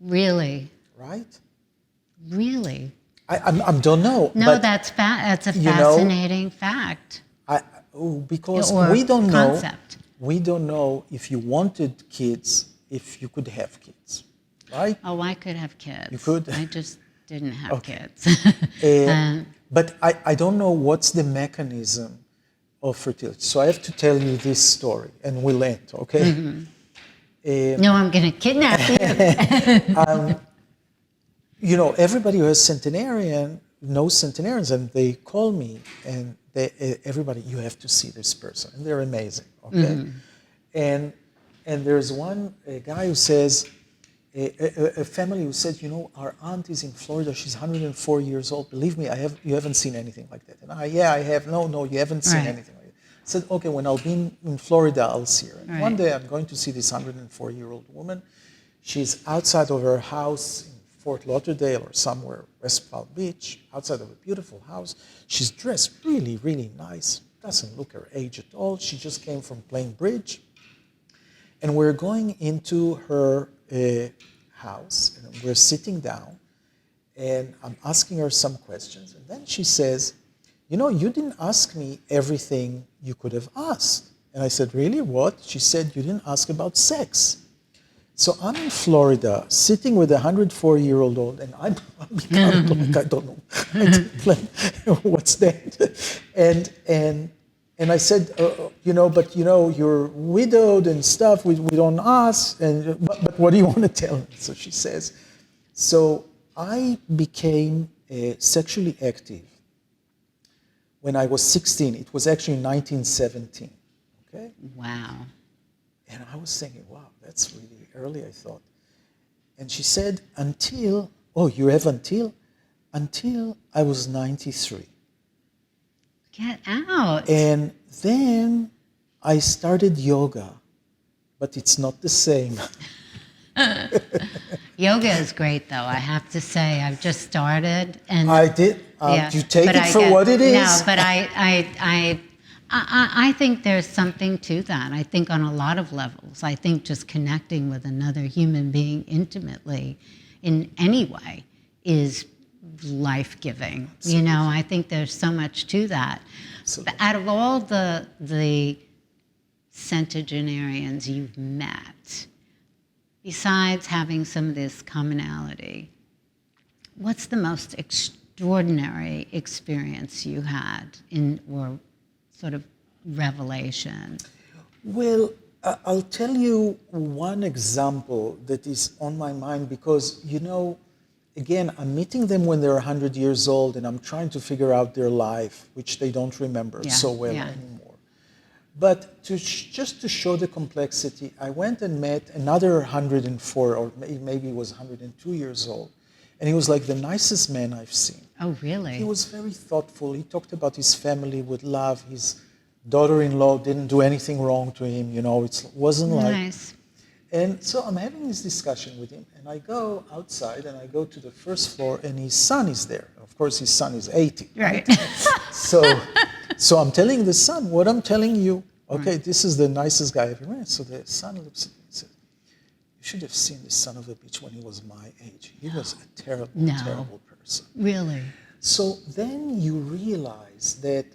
Really? Right? Really? I don't know. No, that's a fascinating fact. Because we don't know. We don't know if you wanted kids, if you could have kids, right? Oh, I could have kids. You could? I just didn't have kids. But I don't know what's the mechanism of fertility. So I have to tell you this story, and we'll end, okay? Mm-hmm. No, I'm going to kidnap you. Everybody who has centenarian knows centenarians, and they call me, and everybody, you have to see this person, and they're amazing, okay? Mm-hmm. And there's one guy who says, a family who said, our aunt is in Florida, she's 104 years old. Believe me, you haven't seen anything like that. And I have. No, you haven't seen anything like that. I said, okay, when I'll be in Florida, I'll see her. And one day I'm going to see this 104-year-old woman. She's outside of her house in Fort Lauderdale or somewhere, West Palm Beach, outside of a beautiful house. She's dressed really, really nice. Doesn't look her age at all. She just came from playing bridge. And we're going into her house, and we're sitting down, and I'm asking her some questions. And then she says, you didn't ask me everything you could have asked. And I said, really, what? She said, you didn't ask about sex. So I'm in Florida, sitting with a 104-year-old, and I'm kind of like, I don't know, what's that? And I said, but you're widowed and stuff. We don't ask. But what do you want to tell me? So she says, so I became sexually active when I was 16. It was actually 1917. Okay. Wow. And I was thinking, wow, that's really early, I thought. And she said, until I was 93. Get out. And then I started yoga, but it's not the same. Yoga is great, though. I have to say, I've just started, and I did. You take it for what it is. No, but I think there's something to that. I think on a lot of levels. I think just connecting with another human being intimately, in any way, is life-giving. I think there's so much to that. But out of all the centenarians you've met, besides having some of this commonality, what's the most extraordinary experience you had or sort of revelation? Well, I'll tell you one example that is on my mind because, again, I'm meeting them when they're 100 years old and I'm trying to figure out their life, which they don't remember so well anymore. But just to show the complexity, I went and met another 104, or maybe he was 102 years old. And he was like the nicest man I've seen. Oh, really? He was very thoughtful. He talked about his family with love. His daughter-in-law didn't do anything wrong to him. It wasn't like... Nice. And so I'm having this discussion with him, and I go outside, and I go to the first floor, and his son is there. Of course, his son is 80. Right. So I'm telling the son what I'm telling you. Okay, this is the nicest guy I've ever met. So the son looks at me and said, you should have seen the son of a bitch when he was my age. He was a terrible, terrible person. Really? So then you realize that,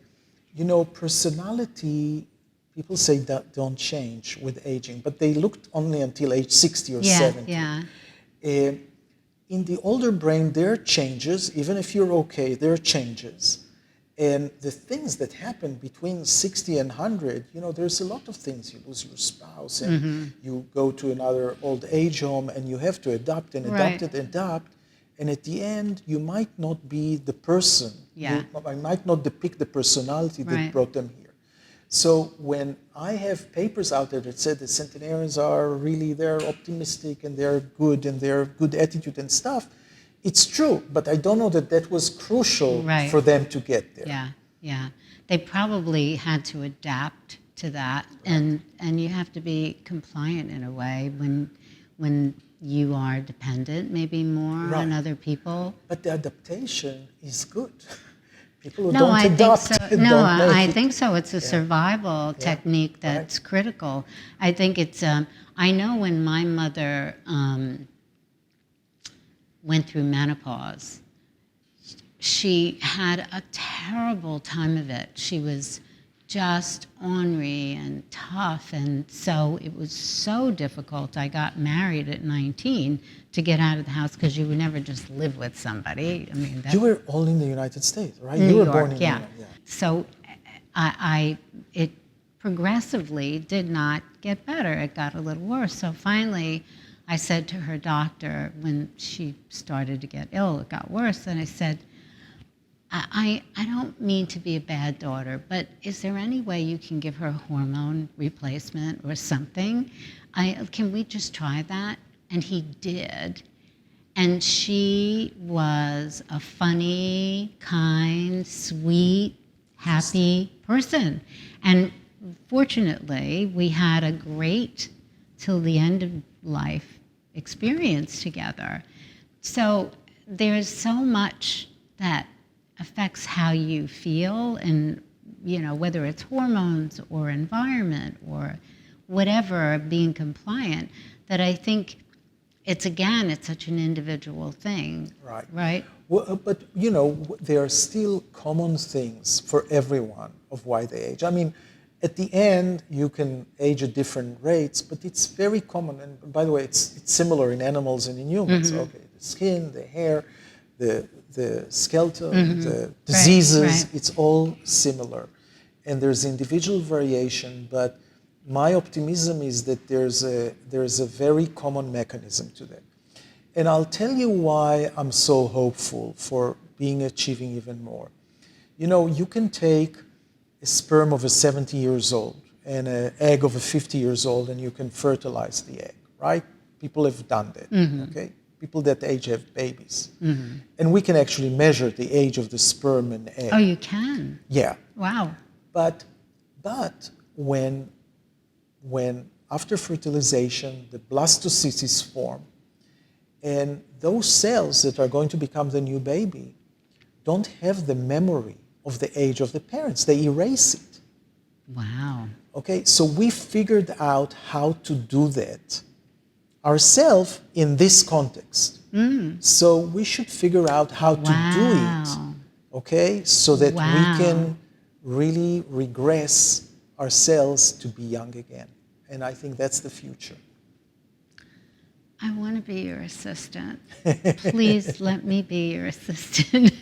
personality, people say that don't change with aging, but they looked only until age 60 or 70. Yeah. In the older brain, there are changes. Even if you're okay, there are changes. And the things that happen between 60 and 100, there's a lot of things. You lose your spouse, and you go to another old age home, and you have to adapt and adapt and adapt. And at the end, you might not be the person. I might not depict the personality that brought them here. So when I have papers out there that said the centenarians are really, they're optimistic and they're good and they're good attitude and stuff, it's true, but I don't know that was crucial for them to get there. Yeah. They probably had to adapt to that, and you have to be compliant in a way when you are dependent, maybe more on other people. But the adaptation is good. People who don't adapt I think so. It's a survival technique that's critical. I think it's. I know when my mother went through menopause, she had a terrible time of it. She was just ornery and tough, and so it was so difficult. I got married at 19 to get out of the house because you would never just live with somebody. I mean, you were all in the United States, right? New you were York, born in New York. Yeah. So it progressively did not get better. It got a little worse. So finally, I said to her doctor when she started to get ill, it got worse, and I said, I don't mean to be a bad daughter, but is there any way you can give her a hormone replacement or something? Can we just try that? And he did. And she was a funny, kind, sweet, happy person. And fortunately, we had a great, till the end of life, experience together. So there's so much that affects how you feel, and whether it's hormones or environment or whatever, being compliant, that I think it's such an individual thing. Right. Right? Well, but there are still common things for everyone of why they age. I mean, at the end, you can age at different rates, but it's very common. And by the way, it's similar in animals and in humans. Mm-hmm. Okay, the skin, the hair, the skeleton, Mm-hmm. the diseases, right. it's all similar. And there's individual variation, but my optimism is that there's a very common mechanism to that. And I'll tell you why I'm so hopeful for achieving even more. You can take a sperm of a 70 years old and an egg of a 50 years old, and you can fertilize the egg, right? People have done that, okay? People that age have babies. And we can actually measure the age of the sperm and egg. Oh, you can? Yeah. Wow. But when after fertilization, the blastocysts form, and those cells that are going to become the new baby don't have the memory of the age of the parents. They erase it. Wow. Okay, so we figured out how to do that ourselves in this context. So we should figure out how to do it, okay, so that we can really regress ourselves to be young again. And I think that's the future. I want to be your assistant. Please let me be your assistant.